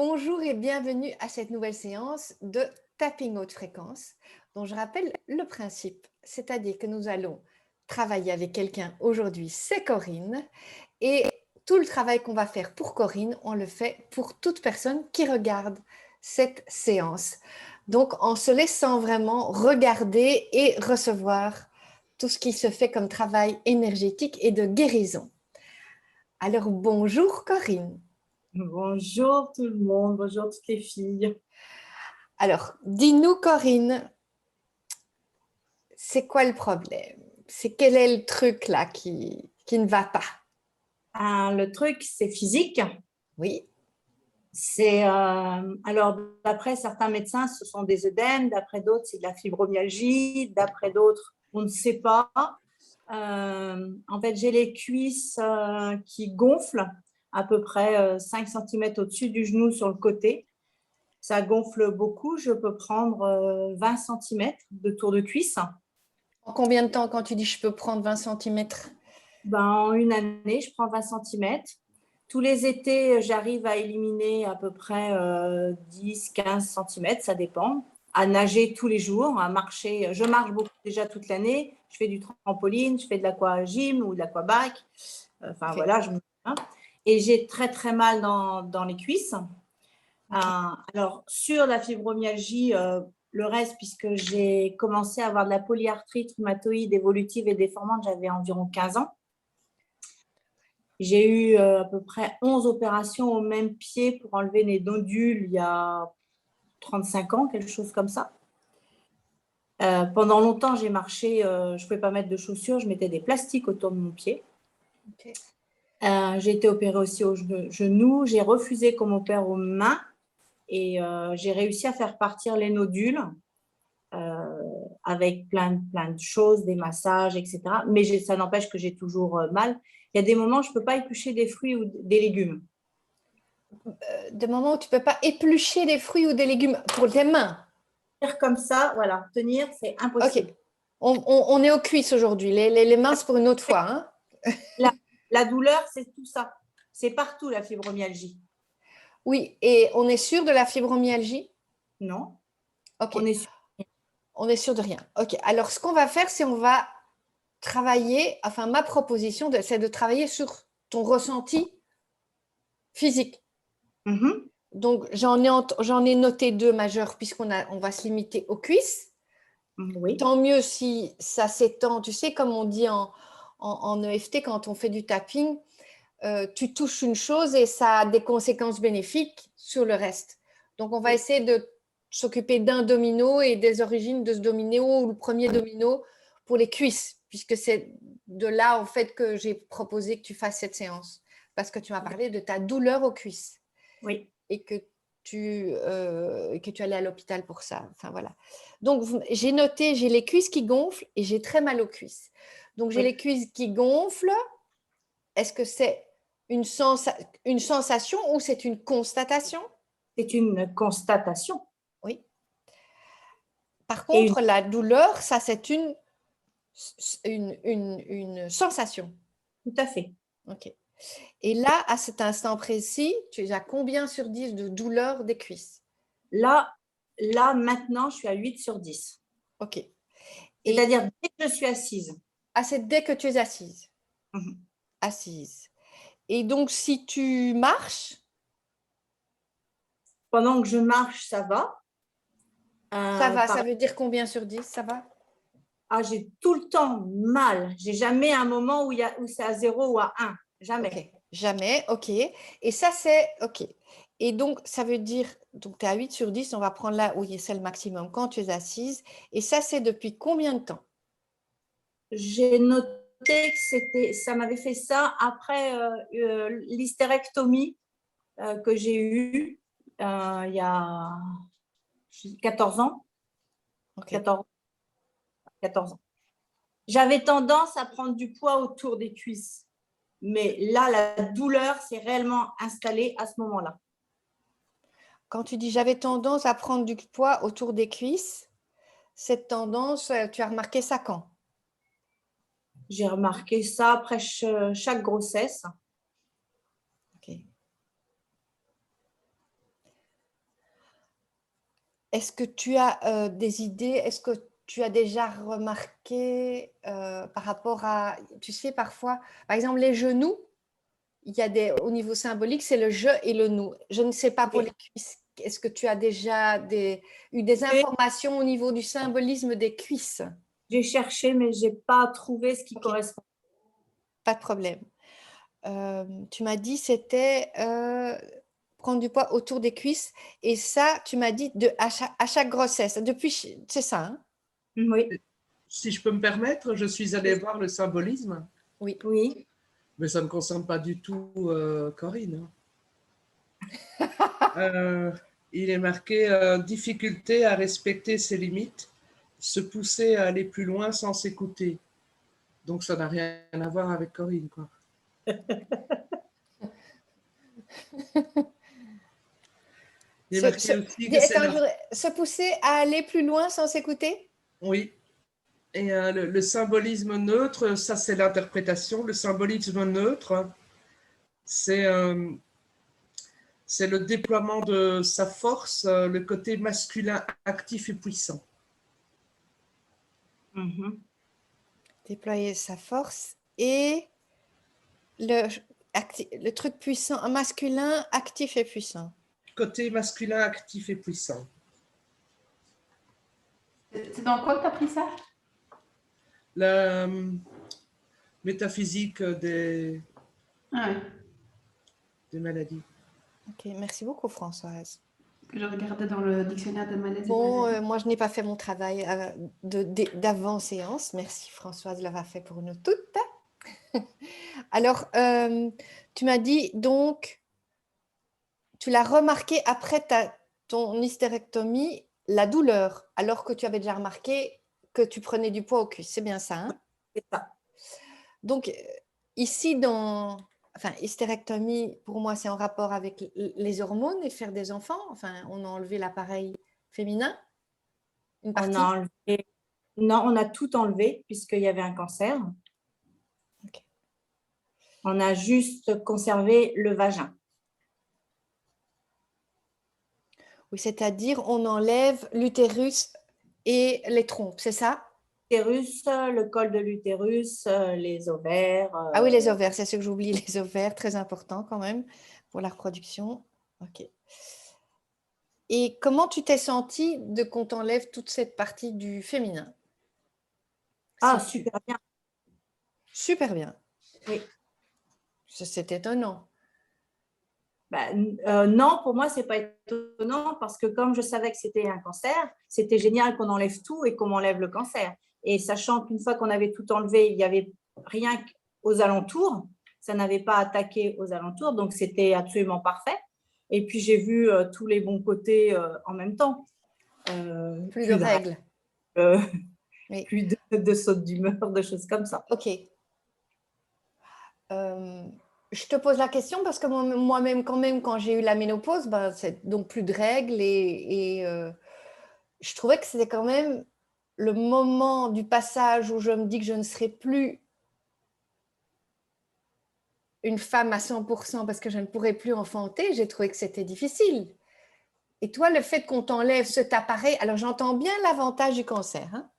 Bonjour et bienvenue à cette nouvelle séance de tapping haute fréquence dont je rappelle le principe, c'est-à-dire que nous allons travailler avec quelqu'un aujourd'hui, c'est Corinne, et tout le travail qu'on va faire pour Corinne, on le fait pour toute personne qui regarde cette séance. Donc en se laissant vraiment regarder et recevoir tout ce qui se fait comme travail énergétique et de guérison. Alors bonjour Corinne. Bonjour tout le monde, bonjour toutes les filles. Alors, dis-nous, Corinne, c'est quoi le problème? C'est quel est le truc là qui ne va pas? Le truc, c'est physique. Oui, Alors, d'après certains médecins, ce sont des œdèmes, d'après d'autres, c'est de la fibromyalgie, d'après d'autres, on ne sait pas. En fait, j'ai les cuisses qui gonflent à peu près 5 cm au-dessus du genou sur le côté. Ça gonfle beaucoup. Je peux prendre 20 cm de tour de cuisse. en combien de temps quand tu dis je peux prendre 20 centimètres? En une année, je prends 20 cm. Tous les étés, j'arrive à éliminer à peu près 10-15 cm, ça dépend. À nager tous les jours, à marcher. Je marche beaucoup déjà toute l'année. Je fais du trampoline, je fais de l'aquagym ou de l'aquabike. Enfin Okay. voilà, et j'ai très très mal dans les cuisses. Okay. Alors sur la fibromyalgie, le reste, puisque j'ai commencé à avoir de la polyarthrite rhumatoïde évolutive et déformante, j'avais environ 15 ans. J'ai eu à peu près 11 opérations au même pied pour enlever les nodules il y a 35 ans, quelque chose comme ça. Pendant longtemps, j'ai marché, je ne pouvais pas mettre de chaussures, je mettais des plastiques autour de mon pied. Okay. J'ai été opérée aussi au genou, j'ai refusé qu'on m'opère aux mains et j'ai réussi à faire partir les nodules avec plein de choses, des massages, etc. Mais ça n'empêche que j'ai toujours mal. Il y a des moments où je ne peux pas éplucher des fruits ou des légumes. Des moments où tu ne peux pas éplucher des fruits ou des légumes pour tes mains. Tenir comme ça, voilà, tenir, c'est Ok, impossible. on est aux cuisses aujourd'hui. Les mains, c'est pour une autre fois. Hein. La, la douleur, c'est tout ça. C'est partout la fibromyalgie. Oui, et on est sûr de la fibromyalgie? Non, Ok, on est sûr. on est sûr de rien. Ok, alors ce qu'on va faire, c'est on va travailler, enfin ma proposition, c'est de travailler sur ton ressenti physique. Mhm. Donc j'en ai noté deux majeurs on va se limiter aux cuisses. Oui, Tant mieux si ça s'étend, tu sais, comme on dit en EFT quand on fait du tapping, tu touches une chose et ça a des conséquences bénéfiques sur le reste. Donc on va oui, essayer de s'occuper d'un domino et des origines de ce domino ou le premier domino pour les cuisses, puisque c'est de là en fait que j'ai proposé que tu fasses cette séance, parce que tu m'as parlé de ta douleur aux cuisses oui, et que tu allais à l'hôpital pour ça. Enfin voilà. Donc j'ai noté, j'ai les cuisses qui gonflent et j'ai très mal aux cuisses. Donc j'ai les oui. cuisses qui gonflent. Est-ce que c'est une sensation ou c'est une constatation? C'est une constatation. Oui. Par Et une, contre, la douleur, ça c'est une sensation. tout à fait. Ok. Et là, à cet instant précis, tu es à combien sur 10 de douleur des cuisses? Là, là, maintenant, je suis à 8 sur 10. Ok. Et C'est-à-dire, dès que je suis assise. c'est dès que tu es assise. Mhm. Assise. Et donc, si tu marches, Pendant que je marche, ça va. ça va. Par Ça veut dire combien sur 10? Ça va? J'ai tout le temps mal. J'ai jamais un moment où c'est à 0 ou à 1. Ok. Jamais. Jamais. Ok. Et ça, c'est ok. Et donc, ça veut dire, donc tu es à 8 sur 10, on va prendre là où c'est le maximum quand tu es assise. Et ça, c'est depuis combien de temps? J'ai noté que ça m'avait fait ça après l'hystérectomie que j'ai eue il y a 14 ans. Ok. 14, 14 ans. J'avais tendance à prendre du poids autour des cuisses. Mais là, la douleur s'est réellement installée à ce moment-là. Quand tu dis j'avais tendance à prendre du poids autour des cuisses, cette tendance, tu as remarqué ça quand? J'ai remarqué ça après chaque grossesse. Ok. Est-ce que tu as des idées? Est-ce que tu as déjà remarqué par rapport à, tu sais, parfois, par exemple, les genoux, il y a au niveau symbolique, c'est le je et le nous. Je ne sais pas pour les cuisses. Est-ce que tu as déjà eu des informations au niveau du symbolisme des cuisses? J'ai cherché, mais je n'ai pas trouvé ce qui Ok, correspond. pas de problème. Tu m'as dit c'était prendre du poids autour des cuisses. Et ça, tu m'as dit à chaque grossesse. Depuis, c'est ça, hein? Oui, Si je peux me permettre, je suis allée voir le symbolisme, Oui. oui. mais ça ne concerne pas du tout Corinne. Il est marqué difficulté à respecter ses limites, se pousser à aller plus loin sans s'écouter. Donc ça n'a rien à voir avec Corinne, quoi. Il est marqué aussi que c'est la... Se pousser à aller plus loin sans s'écouter? Oui. Et le symbolisme neutre, ça c'est l'interprétation. Le symbolisme neutre, c'est le déploiement de sa force, le côté masculin actif et puissant. Mhm. Déployer sa force et le truc puissant, masculin, actif et puissant. Côté masculin actif et puissant. C'est dans quoi que tu as pris ça? La métaphysique Ah ouais, des maladies. Ok, merci beaucoup Françoise. que je regardais dans le dictionnaire de malaises. Bon, moi je n'ai pas fait mon travail d'avant-séance. Merci Françoise l'avoir fait pour nous toutes. Alors, tu m'as dit donc, tu l'as remarqué après ton hystérectomie, la douleur, alors que tu avais déjà remarqué que tu prenais du poids au cul. C'est bien ça, hein? C'est ça. Donc, ici, enfin, hystérectomie, pour moi, c'est en rapport avec les hormones et faire des enfants. Enfin, on a enlevé l'appareil féminin, une partie. On a enlevé... Non, on a tout enlevé puisqu'il y avait un cancer. Okay. On a juste conservé le vagin. Oui, c'est-à-dire on enlève l'utérus et les trompes, c'est ça? L'utérus, le col de l'utérus, les ovaires. Ah oui, les ovaires, c'est ce que j'oublie, les ovaires, très important quand même pour la reproduction. Ok. Et comment tu t'es sentie de qu'on t'enlève toute cette partie du féminin? Ah, super bien. Super bien. Oui. C'est étonnant. Non, pour moi, c'est pas étonnant parce que comme je savais que c'était un cancer, c'était génial qu'on enlève tout et qu'on m'enlève le cancer. Et sachant qu'une fois qu'on avait tout enlevé, il n'y avait rien aux alentours, ça n'avait pas attaqué aux alentours, donc c'était absolument parfait. Et puis j'ai vu tous les bons côtés en même temps. Plus de règles. Oui. Plus de sautes d'humeur, de choses comme ça. Ok. Je te pose la question parce que moi-même, quand même, quand j'ai eu la ménopause, ben, c'est donc plus de règles et je trouvais que c'était quand même le moment du passage où je me dis que je ne serai plus une femme à 100% parce que je ne pourrai plus enfanter. J'ai trouvé que c'était difficile. Et toi, le fait qu'on t'enlève cet appareil, alors j'entends bien l'avantage du cancer, hein,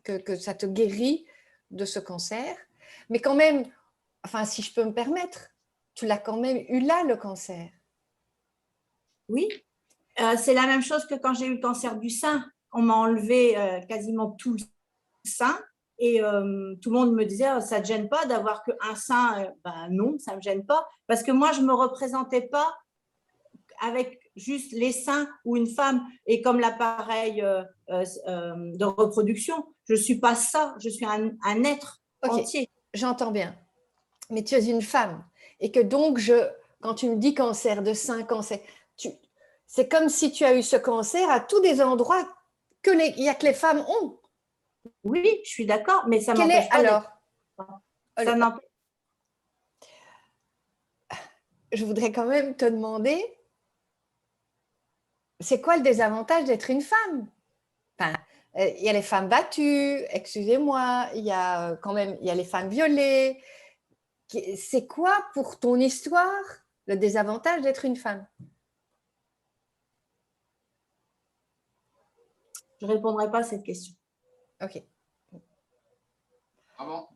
que ça te guérit de ce cancer, mais quand même, enfin, si je peux me permettre, tu l'as quand même eu là, le cancer. Oui, c'est la même chose que quand j'ai eu le cancer du sein. On m'a enlevé quasiment tout le sein et tout le monde me disait oh, ça ne te gêne pas d'avoir qu'un sein. Ben, non, ça ne me gêne pas parce que moi, je ne me représentais pas avec juste les seins ou une femme et comme l'appareil de reproduction. Je ne suis pas ça, je suis un être entier. J'entends bien. Mais tu es une femme. Et que donc, quand tu me dis cancer de sein, cancer, c'est comme si tu as eu ce cancer à tous des endroits qu'il n'y a que les femmes ont. Oui, je suis d'accord, mais ça Quel m'empêche est pas alors ça n'empêche. Je voudrais quand même te demander, c'est quoi le désavantage d'être une femme? Enfin, il y a les femmes battues, excusez-moi, il y a quand même, il y a les femmes violées. C'est quoi pour ton histoire le désavantage d'être une femme? Je ne répondrai pas à cette question. Ok. Ah bon?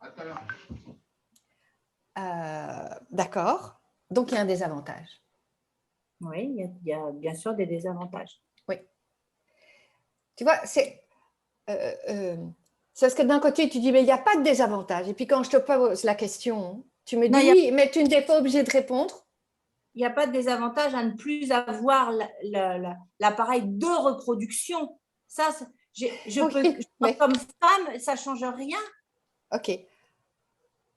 À tout à l'heure. D'accord. Donc, il y a un désavantage. Oui, il y a bien sûr des désavantages. Oui. Tu vois, c'est parce que d'un côté, tu dis, mais il n'y a pas de désavantage. Et puis, quand je te pose la question, tu me dis, Non, oui, mais tu n'es pas obligé de répondre. Il n'y a pas de désavantage à ne plus avoir l'appareil de reproduction. Ça, Oui, mais comme femme, ça ne change rien. ok.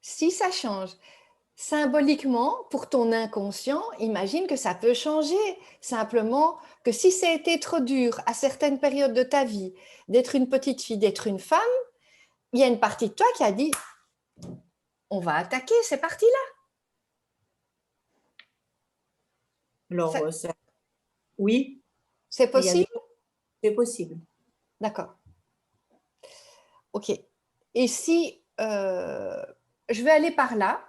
Si ça change, symboliquement, pour ton inconscient, imagine que ça peut changer. Simplement que si ça a été trop dur à certaines périodes de ta vie d'être une petite fille, d'être une femme, il y a une partie de toi qui a dit, on va attaquer ces parties-là. Alors, oui, C'est il y a possible? c'est possible. D'accord. Ok. Et si je vais aller par là,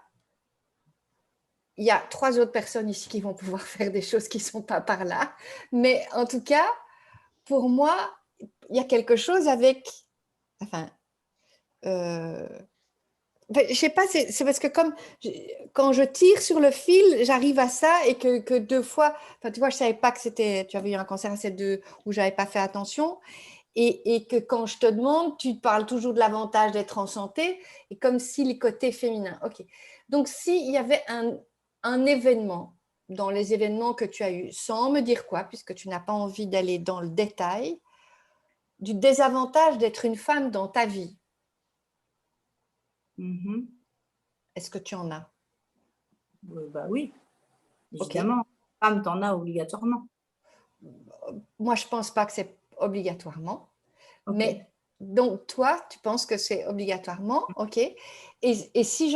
il y a 3 autres personnes ici qui vont pouvoir faire des choses qui ne sont pas par là. Mais en tout cas, pour moi, il y a quelque chose avec... Enfin, je sais pas, c'est parce que quand je tire sur le fil, j'arrive à ça et que 2 fois... Enfin, tu vois, je ne savais pas que tu avais eu un cancer à cette 2 où je n'avais pas fait attention. Et que quand je te demande, tu parles toujours de l'avantage d'être en santé et comme si les côtés féminins. Ok. Donc, s'il y avait un événement dans les événements que tu as eus, sans me dire quoi, puisque tu n'as pas envie d'aller dans le détail, du désavantage d'être une femme dans ta vie, est-ce que tu en as? Bah oui, Ok. évidemment. Femme, tu en as obligatoirement. Moi, je ne pense pas que c'est obligatoirement. Ok. Mais donc, toi, tu penses que c'est obligatoirement, ok. Et si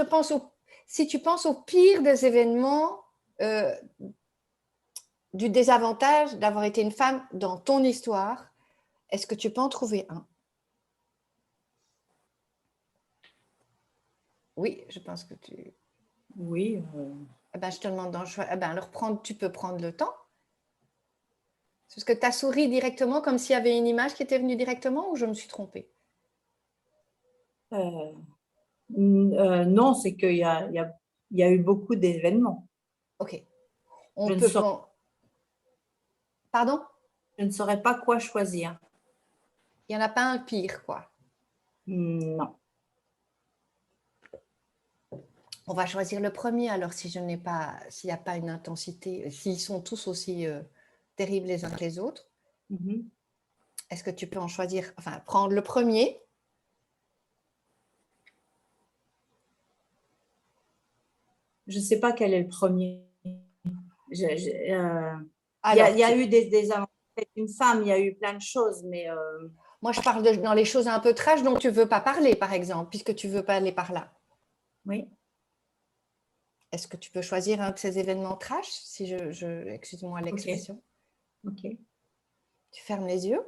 tu penses au pire des événements, du désavantage d'avoir été une femme dans ton histoire, est-ce que tu peux en trouver un? Oui, je pense que tu... Oui. Eh ben, je te demande alors tu peux prendre le temps. Parce que tu as souri directement comme s'il y avait une image qui était venue directement ou je me suis trompée? Non, c'est qu'il y a eu beaucoup d'événements. Ok. On Je ne peut saurais, prendre... Pardon? je ne saurais pas quoi choisir. Il n'y en a pas un pire, quoi. Non. On va choisir le premier, alors s'il n'y a pas une intensité, s'ils sont tous aussi terribles les uns que les autres, est-ce que tu peux en choisir, enfin, prendre le premier? Je ne sais pas quel est le premier. Il y Alors, a eu des avantages. Une femme, il y a eu plein de choses, mais moi, je parle dans les choses un peu trash dont tu ne veux pas parler, par exemple, puisque tu ne veux pas aller par là. oui. Est-ce que tu peux choisir un de ces événements trash, si excuse-moi l'expression? Ok. Tu fermes les yeux.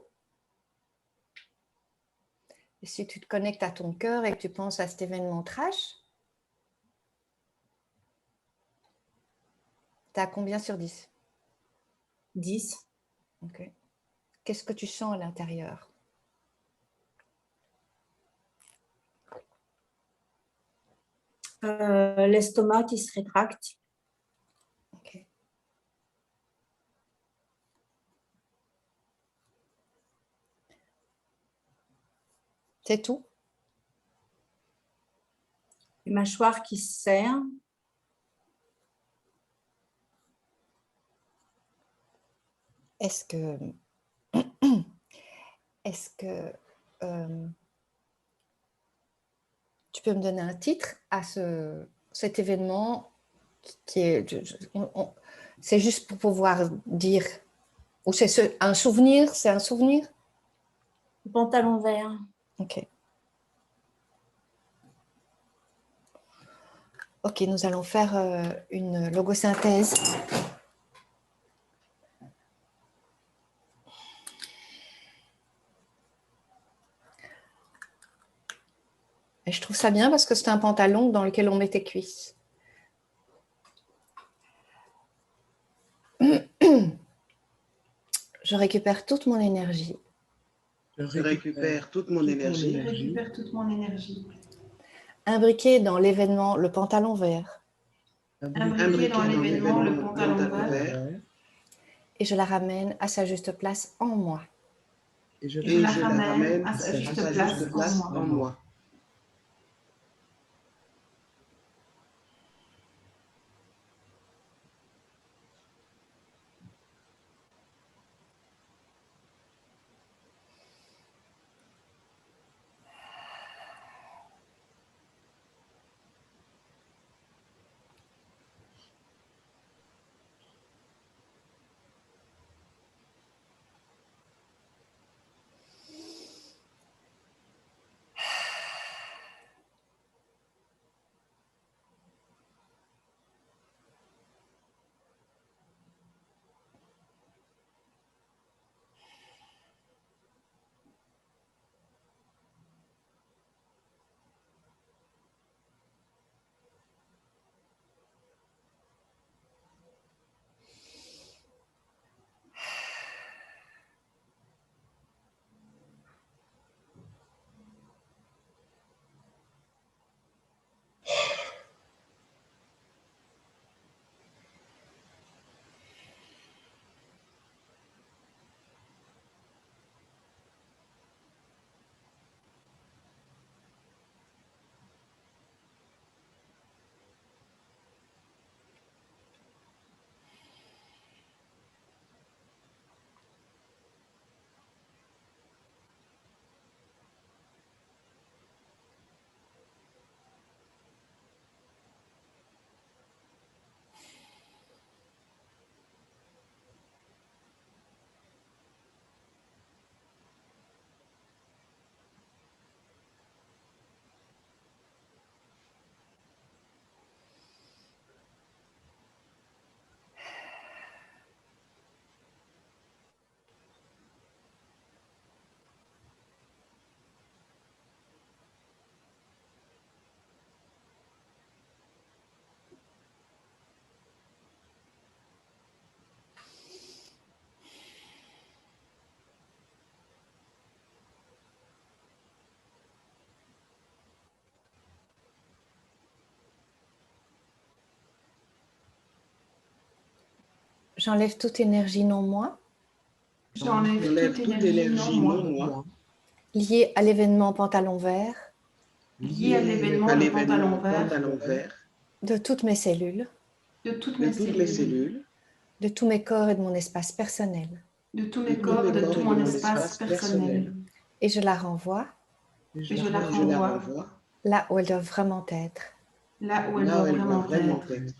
Et si tu te connectes à ton cœur et que tu penses à cet événement trash, tu as combien sur 10? 10. Ok. Qu'est-ce que tu sens à l'intérieur? L'estomac qui se rétracte. Ok. C'est tout? Les mâchoires qui se serrent. Est-ce que tu peux me donner un titre à cet événement qui est, c'est juste pour pouvoir dire, ou c'est un souvenir, c'est un souvenir? Le pantalon vert. Ok. Ok, nous allons faire une logosynthèse. Et je trouve ça bien parce que c'est un pantalon dans lequel on met tes cuisses. Je récupère toute mon énergie Je récupère toute mon Je énergie. récupère toute mon énergie. Imbriqué dans l'événement le pantalon vert. Imbriqué dans l'événement le pantalon vert. Et je la ramène à sa juste place en moi. Et je Et Et je je la la ramène ramène à sa à juste sa place juste place en moi. en moi. J'enlève toute énergie non moi, J'enlève toute énergie non moi. liée à l'événement pantalon vert, Liée à À l'événement le l'événement pantalon vert. vert de toutes mes cellules, De toutes de mes toutes mes cellules. cellules, de tous mes corps et de mon espace personnel. De tous de mes tous corps, mes de corps tout et de mon mon espace espace personnel. Et je la renvoie Et je la je la renvoie renvoie là où elle doit vraiment être. là où elle là doit où elle doit vraiment vraiment être. être.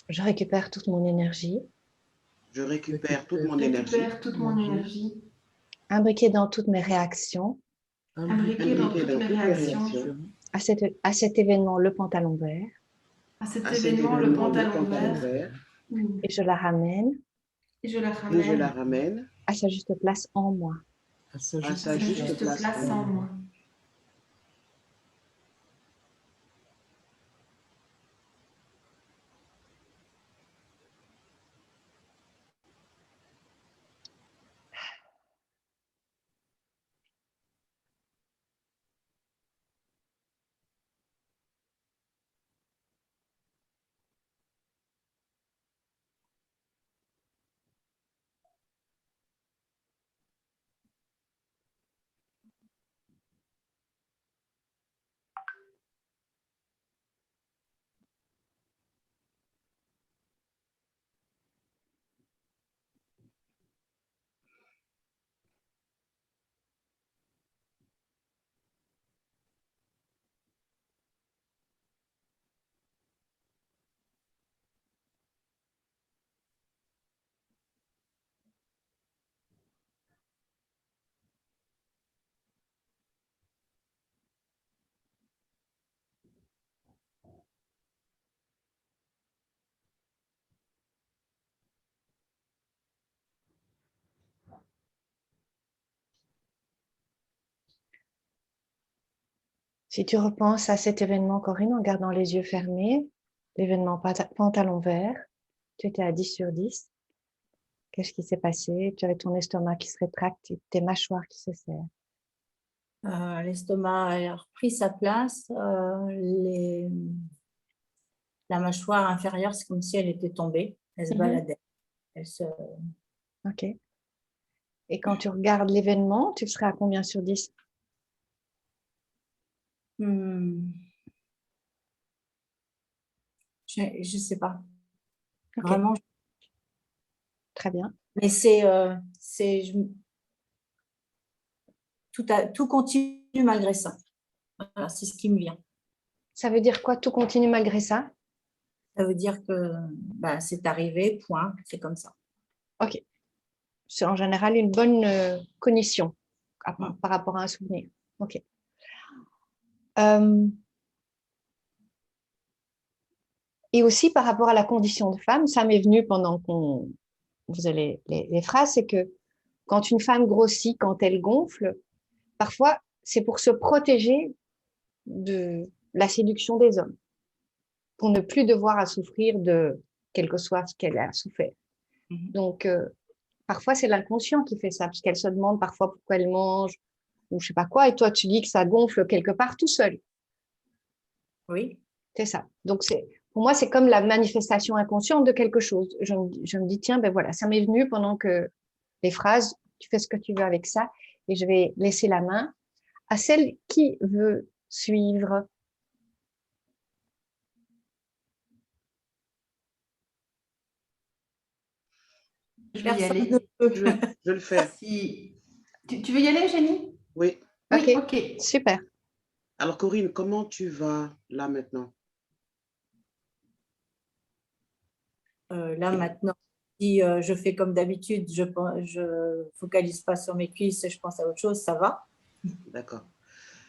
Je récupère toute mon énergie, Je récupère toute mon Je énergie, récupère toute mon énergie. imbriquée dans toutes mes réactions Imbriquée dans toutes mes réactions. à cet événement le pantalon vert À cet À cet événement, le événement, pantalon vert. vert, et je la ramène Et je la et je la ramène ramène à sa juste place en moi. À sa à juste sa à sa juste juste place place en moi. Si tu repenses à cet événement, Corinne, en gardant les yeux fermés, l'événement pantalon vert, tu étais à 10 sur 10. Qu'est-ce qui s'est passé? Tu avais ton estomac qui se rétracte, tes mâchoires qui se serrent. L'estomac a repris sa place. La mâchoire inférieure, c'est comme si elle était tombée. Elle se baladait. Ok. Et quand tu regardes l'événement, tu serais à combien sur 10? Je ne sais pas. Ok. Vraiment. Très bien. Mais tout continue malgré ça. Voilà, c'est ce qui me vient. Ça veut dire quoi, tout continue malgré ça? Ça veut dire que c'est arrivé, point, c'est comme ça. Ok. C'est en général une bonne cognition par rapport à un souvenir. Ok. Et aussi par rapport à la condition de femme, ça m'est venu pendant qu'on faisait les phrases, c'est que quand une femme grossit, quand elle gonfle, parfois c'est pour se protéger de la séduction des hommes, pour ne plus devoir à souffrir de quel que soit ce qu'elle a souffert. Donc, parfois c'est l'inconscient qui fait ça, parce qu'elle se demande parfois pourquoi elle mange, ou je sais pas quoi, et toi tu dis que ça gonfle quelque part tout seul. Oui. C'est ça. Donc, pour moi, c'est comme la manifestation inconsciente de quelque chose. Je me dis, tiens, ben voilà, ça m'est venu pendant que les phrases, tu fais ce que tu veux avec ça, et je vais laisser la main à celle qui veut suivre. Je vais y aller. Je le fais. Si... Tu veux y aller, Eugénie? Oui. Oui, Ok. Super. Alors, Corinne, comment tu vas là maintenant? Là, maintenant, si je fais comme d'habitude, je focalise pas sur mes cuisses et je pense à autre chose, ça va. D'accord.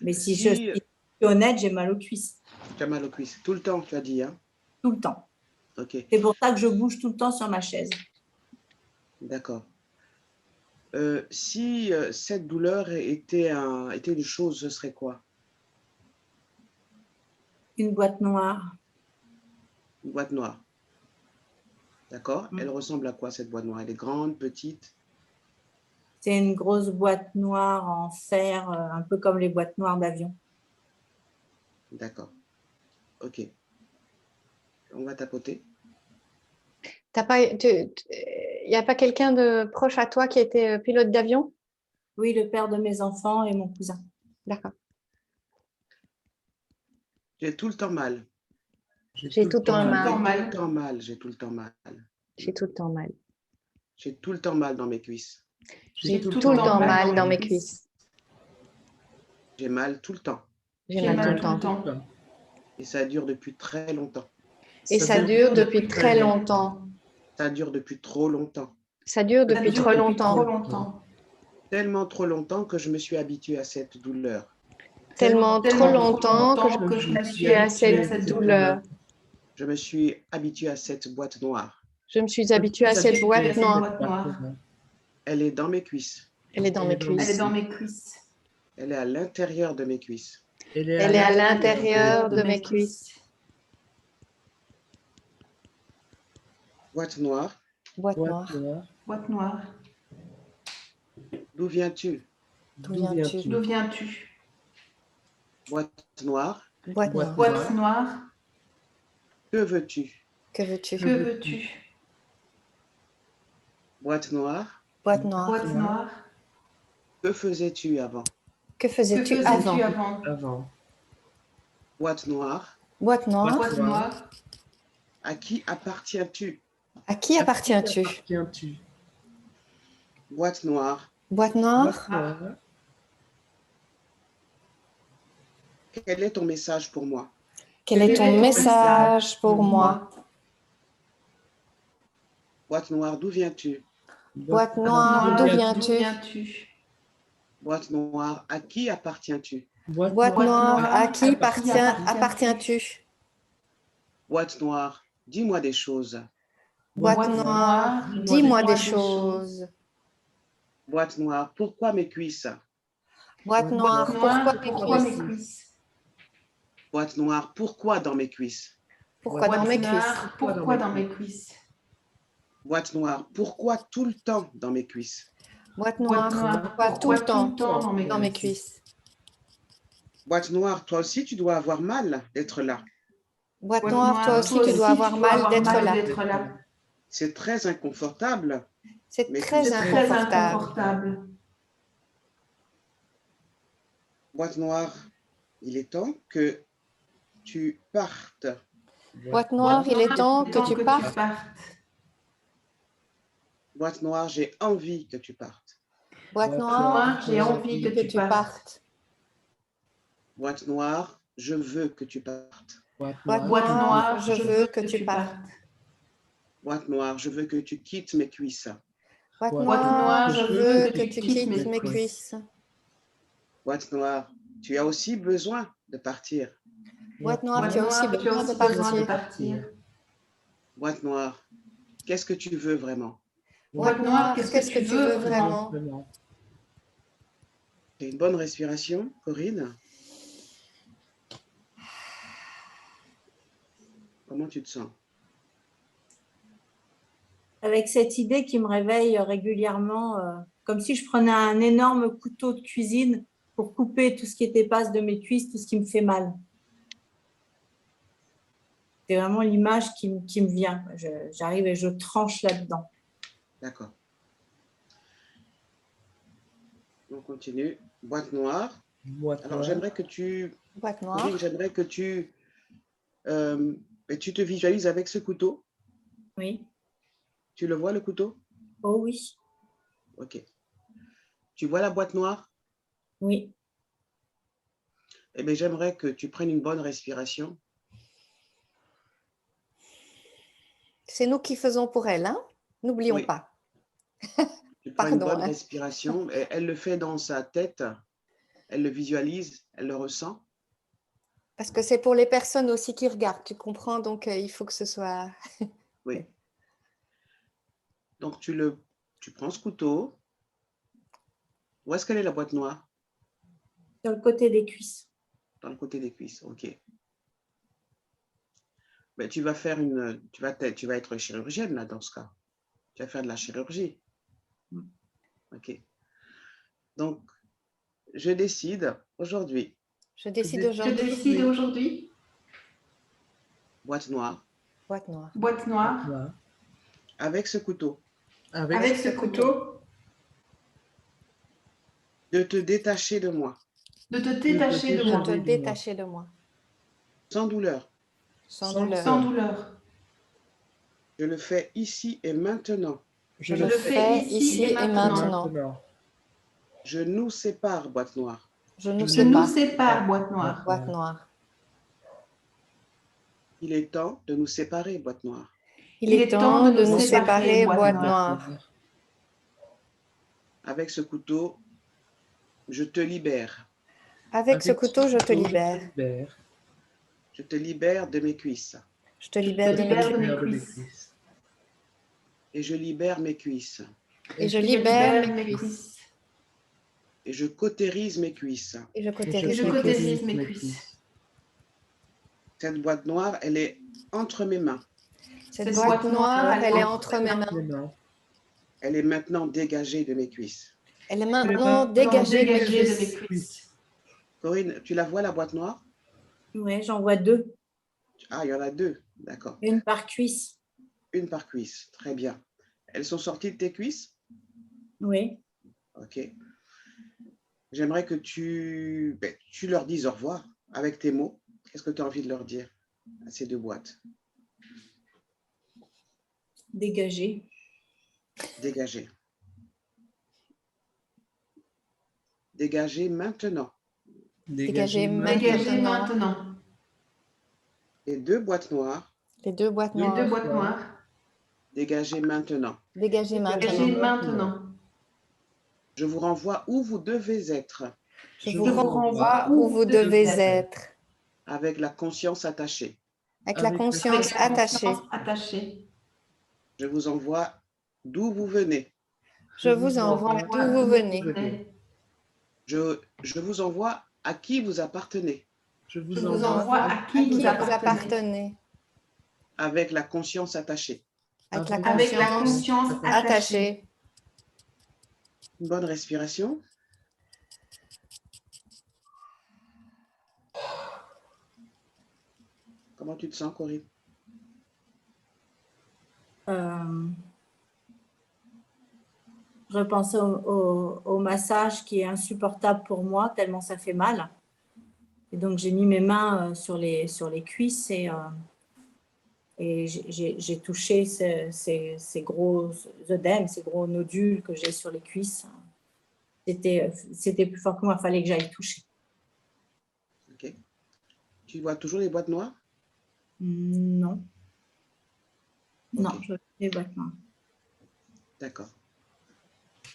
Mais si je suis honnête, j'ai mal aux cuisses. Tu as mal aux cuisses. Tout le temps, tu as dit, hein? Tout le temps. Ok. C'est pour ça que je bouge tout le temps sur ma chaise. D'accord. Si cette douleur était une chose, ce serait quoi? Une boîte noire. Une boîte noire. D'accord. Elle ressemble à quoi, cette boîte noire? Elle est grande, petite? C'est une grosse boîte noire en fer, un peu comme les boîtes noires d'avion. D'accord. Ok. On va tapoter. Il n'y a pas quelqu'un de proche à toi qui était pilote d'avion? Oui, le père de mes enfants et mon cousin. D'accord. J'ai tout le temps mal. J'ai tout le temps mal. J'ai tout le temps mal. J'ai tout le temps mal. J'ai tout le temps mal. J'ai tout le temps mal dans mes cuisses. J'ai tout le temps mal dans mes cuisses. J'ai mal tout le temps. J'ai mal tout le temps. Et ça dure depuis très longtemps. Et ça dure depuis très longtemps. Ça dure depuis trop longtemps. Ça dure depuis trop longtemps. Tellement trop longtemps que je me suis habituée à cette douleur. tellement trop longtemps que je me je suis suis à habituée cette douleur. Je me suis habitué à cette boîte noire. Je me suis habituée à cette boîte noire. Elle est dans mes cuisses. Elle est dans mes Elle est cuisses. dans mes cuisses. Elle est à l'intérieur de mes cuisses. Elle est à l'intérieur de mes cuisses. Boîte noire, Boîte noire. Boîte noire. d'où viens-tu? D'où viens-tu? D'où viens-tu? Boîte noire, Boîte noire. Boîte noire. que veux-tu? Que veux-tu? Que veux-tu? Boîte noire, Boîte noire. Boîte noire. que faisais-tu avant? Que Que faisais-tu faisais-tu avant? avant? Boîte noire, Boîte noire. Boîte noire. à qui appartiens-tu? À qui appartiens-tu? Boîte noire, Boîte noire. quel est ton message pour moi? Quel est ton message pour moi? Boîte noire, d'où viens-tu? Boîte noire. D'où viens-tu? viens-tu? Boîte noire, à qui appartiens-tu? Boîte noire. À qui appartiens-tu? Boîte noire, dis-moi des choses. Boîte noire. Dis-moi des choses. Boîte noire, pourquoi mes cuisses? Boîte noire. Pourquoi Pourquoi mes mes cuisses? cuisses? Boîte noire, pourquoi dans mes cuisses? Pourquoi dans mes cuisses? Noire. Pourquoi dans mes cuisses? Boîte noire, pourquoi tout le temps dans mes cuisses? Boîte noire. Pourquoi tout le temps dans mes cuisses? Boîte noire, toi aussi tu dois avoir mal d'être là. Boîte noire, toi aussi tu dois avoir mal d'être là. C'est très inconfortable. C'est Mais très c'est Très inconfortable. inconfortable. Boîte noire, il est temps que tu partes. Boîte noire, il est temps que tu partes. Boîte noire, j'ai envie que tu partes. Boîte noire, j'ai envie que tu partes. Boîte noire, je veux que tu partes. Boîte Boîte noire, noire, je veux que tu partes. Boîte noire, je veux que tu quittes mes cuisses. Boîte noire, noire, je veux que tu quittes mes cuisses. Boîte noire, tu as aussi besoin de partir. Boîte noire, tu as aussi besoin de partir. Boîte noire, qu'est-ce que tu veux vraiment? Boîte noire, qu'est-ce que tu veux vraiment? T'as une bonne respiration, Corinne? Comment tu te sens? Avec cette idée qui me réveille régulièrement, comme si je prenais un énorme couteau de cuisine pour couper tout ce qui était passe de mes cuisses, tout ce qui me fait mal. C'est vraiment l'image qui me vient. J'arrive et je tranche là-dedans. D'accord. On continue. Boîte noire. Alors, j'aimerais que tu... Boîte noire. Corinne, j'aimerais que tu te visualises avec ce couteau. Oui. Tu le vois, le couteau? Oh oui. Ok. Tu vois la boîte noire? Oui. Eh bien, j'aimerais que tu prennes une bonne respiration. C'est nous qui faisons pour elle, hein? N'oublions Oui. pas. Tu prends une bonne hein. respiration. Et elle le fait dans sa tête. Elle le visualise. Elle le ressent. Parce que c'est pour les personnes aussi qui regardent, tu comprends? Donc, il faut que ce soit... Oui. Donc, tu prends ce couteau. Où est-ce qu'elle est, la boîte noire? Sur le côté des cuisses. Dans le côté des cuisses, ok. Mais tu vas faire tu vas être chirurgienne, là, dans ce cas. Tu vas faire de la chirurgie. Ok. Donc, je décide aujourd'hui. Je décide aujourd'hui. Boîte noire. Boîte noire. Boîte noire. Avec ce couteau. Avec ce couteau. De te détacher de moi. De te détacher de moi. De te détacher de moi. Sans douleur. Sans douleur. Sans douleur. Je le fais ici et maintenant. Je le fais ici et maintenant. Je nous sépare, boîte noire. Je nous sépare, boîte noire. Boîte noire. Il est temps de nous séparer, boîte noire. Il est temps de nous séparer, boîte noire. Avec ce couteau, je te libère. Avec ce couteau, je te libère. Je te libère de mes cuisses. Je te libère de mes libère cuisses. de mes cuisses. Et je libère mes cuisses. Et je libère mes cuisses. Et je cautérise mes cuisses. Et je Et cautérise je mes cuisses. cautérise mes cuisses. Cette boîte noire, elle est entre mes mains. Cette boîte noire, elle est entre mes mains. Elle est maintenant dégagée de mes cuisses. Elle est maintenant dégagée de mes cuisses. cuisses. Corinne, tu la vois, la boîte noire? Oui, j'en vois 2. Ah, il y en a 2. D'accord. Une par cuisse. Une par cuisse. Très bien. Elles sont sorties de tes cuisses? Oui. OK. J'aimerais que tu leur dises au revoir avec tes mots. Qu'est-ce que tu as envie de leur dire à ces 2 boîtes? Dégagé. Dégagez. Dégagez maintenant. Dégagez Dégagez maintenant. maintenant. Les 2 boîtes noires, Les 2 boîtes Les 2 noires. boîtes noires. dégagez maintenant. Dégagez Dégagez maintenant. maintenant. Je vous renvoie où vous devez être Je vous renvoie où vous devez être. avec la conscience attachée. Avec la conscience attachée. Attachée. Je vous envoie d'où vous venez. Je vous envoie d'où vous venez. Je vous envoie à qui vous appartenez Je vous envoie à À qui qui vous vous appartenez. appartenez. avec la conscience attachée. Avec la Avec la conscience conscience attachée. attachée. Une bonne respiration. Comment tu te sens, Corinne? Je repensais au massage qui est insupportable pour moi, tellement ça fait mal. Et donc, j'ai mis mes mains sur les cuisses et j'ai touché ces gros œdèmes, ces gros nodules que j'ai sur les cuisses. C'était plus fort que moi, il fallait que j'aille toucher. Ok. Tu vois toujours les boîtes noires? Non. Non, Ok. je vois les boîtes noires. D'accord.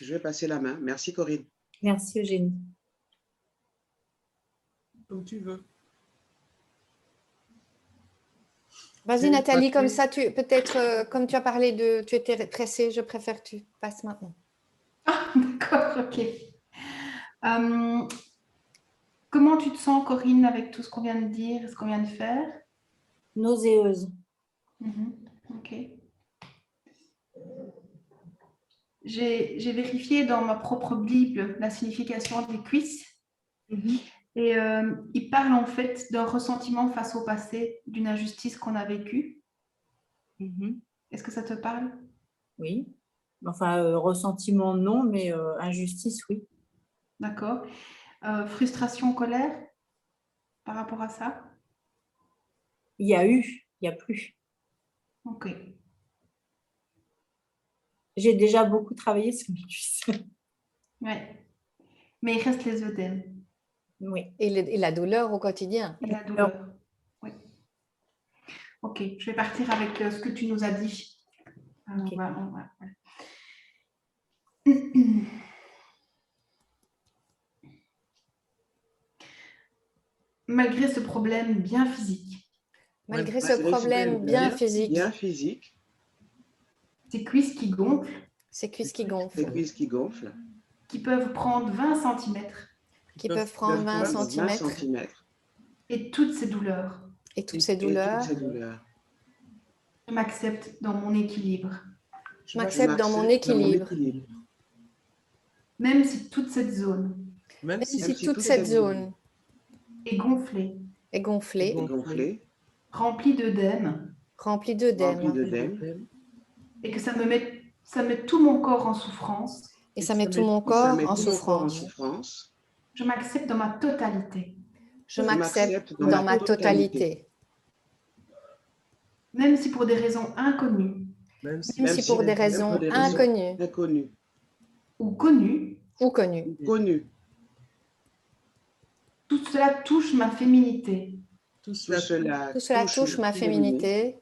Je vais passer la main. Merci, Corinne. Merci, Eugénie. Comme tu veux. Vas-y, Nathalie, comme ça, peut-être, comme tu as parlé tu étais pressée, je préfère que tu passes maintenant. Ah, d'accord, ok. Comment tu te sens, Corinne, avec tout ce qu'on vient de dire, ce qu'on vient de faire? Nauséeuse. Ok. J'ai vérifié dans ma propre Bible la signification des cuisses. Et il parle en fait d'un ressentiment face au passé, d'une injustice qu'on a vécue. Est-ce que ça te parle? Oui. Enfin, ressentiment, non, mais injustice, oui. D'accord. Frustration, colère par rapport à ça? Il y a eu, il n'y a plus. Ok. J'ai déjà beaucoup travaillé sur mes cuisses. Ouais. Mais il reste les œdèmes. Oui. Et la douleur au quotidien. Et la douleur. Oui. Ok, je vais partir avec ce que tu nous as dit. Okay. Malgré ce problème bien physique. Malgré ce problème bien physique. Bien physique. Ces cuisses qui gonflent. Ces cuisses qui gonflent. Ces cuisses qui gonflent. Qui peuvent prendre 20 cm. Qui peuvent prendre 20 cm. Et toutes ces douleurs. Et toutes ces douleurs. Je m'accepte dans mon équilibre. Je m'accepte dans mon équilibre. Même si toute cette zone. Même si toute cette zone est gonflée. Est gonflée. Remplie d'œdèmes. Remplie d'œdèmes. Et que ça met tout mon corps en souffrance. Et ça met tout mon corps en souffrance. Je m'accepte dans ma totalité. Je m'accepte dans ma totalité. Même si pour des raisons inconnues. Même si pour des raisons inconnues. Ou connues. Tout cela touche ma féminité. Tout cela touche ma féminité.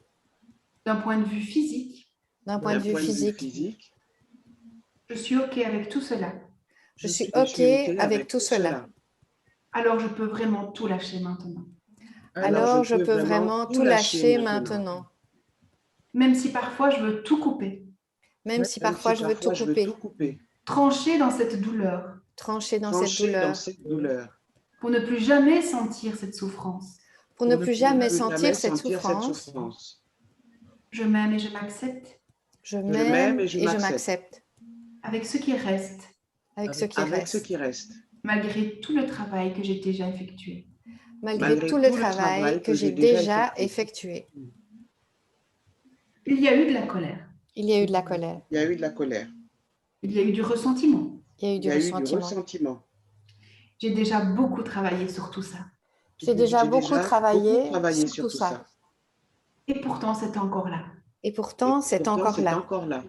D'un point de vue physique. D'un point de vue physique. Je suis OK avec tout cela. Je suis OK avec tout cela. Alors je peux vraiment tout lâcher maintenant. Alors je peux vraiment tout lâcher maintenant. Même si parfois je veux tout couper. Même si parfois je veux tout couper. Trancher dans cette douleur. Trancher dans cette Trancher douleur. dans cette douleur. Pour ne plus jamais sentir cette souffrance. Pour ne plus jamais Ne sentir cette sentir souffrance. Je m'aime et je m'accepte. Je m'aime et je m'accepte. Avec ce qui reste. Avec ce qui Avec ce reste. qui reste. Malgré tout le travail que j'ai déjà effectué. Malgré tout le travail que j'ai déjà effectué. Il y a eu de la colère. Il y a eu de la colère. Il y a eu de la colère. Il y a eu du ressentiment. Il y a eu Il du y a eu du ressentiment. ressentiment. J'ai déjà beaucoup travaillé sur tout ça. J'ai déjà beaucoup travaillé sur sur tout ça. Et pourtant, c'est encore là. Et pourtant, c'est encore là.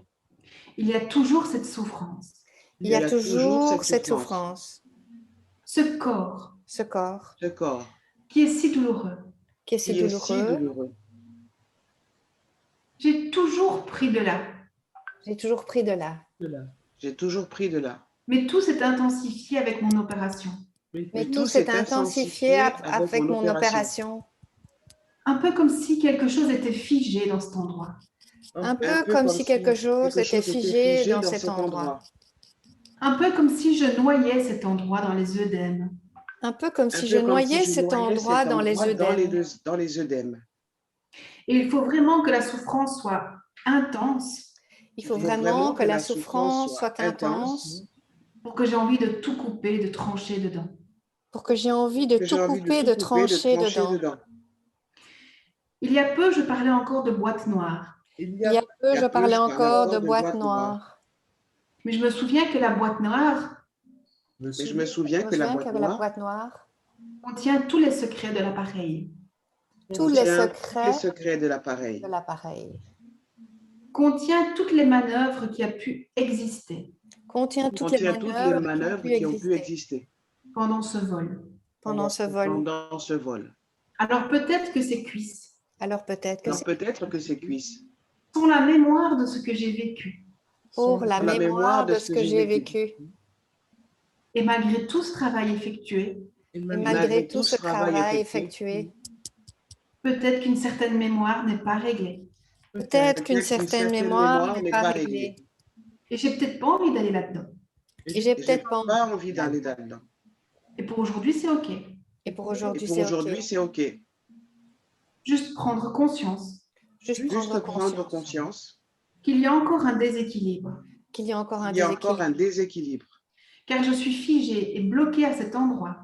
Il y a toujours cette souffrance. Il y a toujours cette souffrance. Ce corps Ce corps qui est si douloureux. qui est si douloureux. J'ai toujours pris de là. J'ai toujours pris de là. J'ai toujours pris de là. Mais tout s'est intensifié avec mon opération. Mais tout s'est intensifié avec mon opération. Un peu comme si quelque chose était figé dans cet endroit. Un peu comme si quelque chose était figé dans cet endroit. Un peu comme si je noyais cet endroit dans les œdèmes. Un peu comme si je noyais cet endroit dans les œdèmes. Et il faut vraiment que la souffrance soit intense. Il faut vraiment que la souffrance soit intense pour que j'ai envie de tout couper, de trancher dedans. Pour que j'ai envie de tout couper, de trancher dedans. Il y a peu, je parlais encore de boîte noire. Il y a peu, je parlais encore de boîte noire. Mais je me souviens que la boîte noire contient tous les secrets de l'appareil. Tous les secrets de l'appareil. Contient toutes les manœuvres qui a pu exister. Contient toutes les manœuvres qui ont pu exister. Pendant ce vol. Alors peut-être que ces cuisses. Peut-être que ces cuisses sont la mémoire de ce que j'ai vécu. Pour la mémoire de ce que j'ai vécu. Et malgré tout ce travail effectué. Peut-être qu'une certaine mémoire n'est pas réglée. Peut-être qu'une certaine mémoire n'est pas réglée. Et j'ai peut-être pas envie d'aller là-dedans. Et j'ai peut-être pas envie d'aller là-dedans. Et pour aujourd'hui, c'est OK. Et pour aujourd'hui, c'est OK. Juste prendre conscience. Qu'il y a encore un déséquilibre. Car je suis figée et bloquée à cet endroit.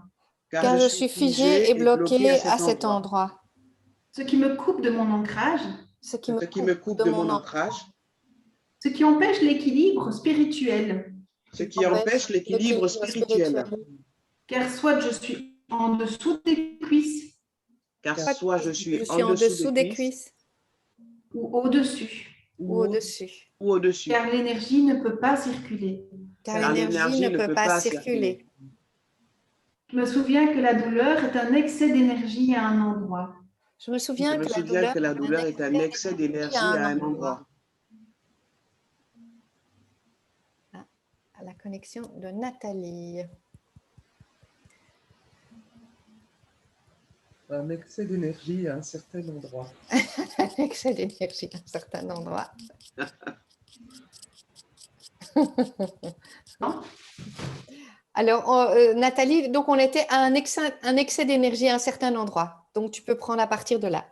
Ce qui me coupe de mon ancrage. Ce qui empêche l'équilibre spirituel. Car soit je suis en dessous des cuisses. Ou au-dessus. Car l'énergie ne peut pas circuler. Je me souviens que la douleur est un excès d'énergie à un endroit. Je me souviens que la douleur est un excès d'énergie à un endroit. À la connexion de Nathalie. Un excès d'énergie à un certain endroit. Un excès d'énergie à un certain endroit. Alors, Nathalie, donc on était à un excès d'énergie à un certain endroit. Donc, tu peux prendre à partir de là.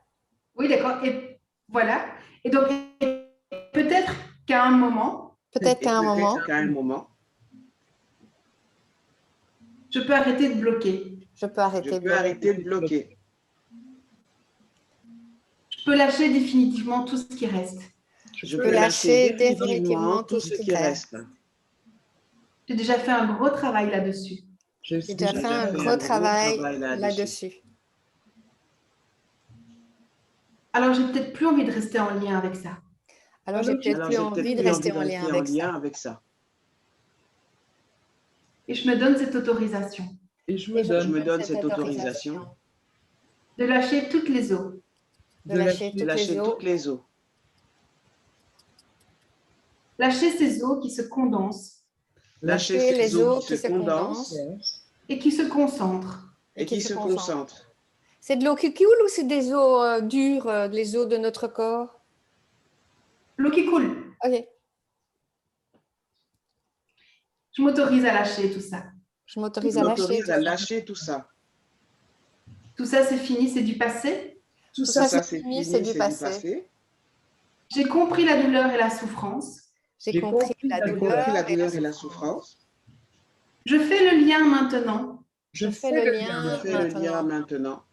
Oui, d'accord. Et voilà. Et donc, peut-être qu'à un moment, je peux arrêter de bloquer. Je peux arrêter de bloquer. Je peux lâcher définitivement tout ce qui reste. Je peux lâcher définitivement tout ce qui reste. J'ai déjà fait un gros travail là-dessus. J'ai déjà fait un gros travail là-dessus. Alors, j'ai peut-être plus envie de rester en lien avec ça. Et je me donne cette autorisation. De lâcher toutes les eaux. Lâcher ces eaux qui se condensent. Lâcher les eaux qui se condensent. Et qui se concentrent. et qui se concentre. C'est de l'eau qui coule ou c'est des eaux dures, les eaux de notre corps? L'eau qui coule. Ok, Je m'autorise à lâcher tout ça. je m'autorise Je à lâcher. m'autorise tout à ça. lâcher tout ça. Tout ça, c'est fini, c'est du passé. Tout Tout ça, ça, C'est fini, fini, c'est du c'est du passé. passé. J'ai compris la douleur et la souffrance. J'ai compris la J'ai compris la douleur douleur et la souffrance. Je fais le lien maintenant Je fais le lien Je fais le lien maintenant maintenant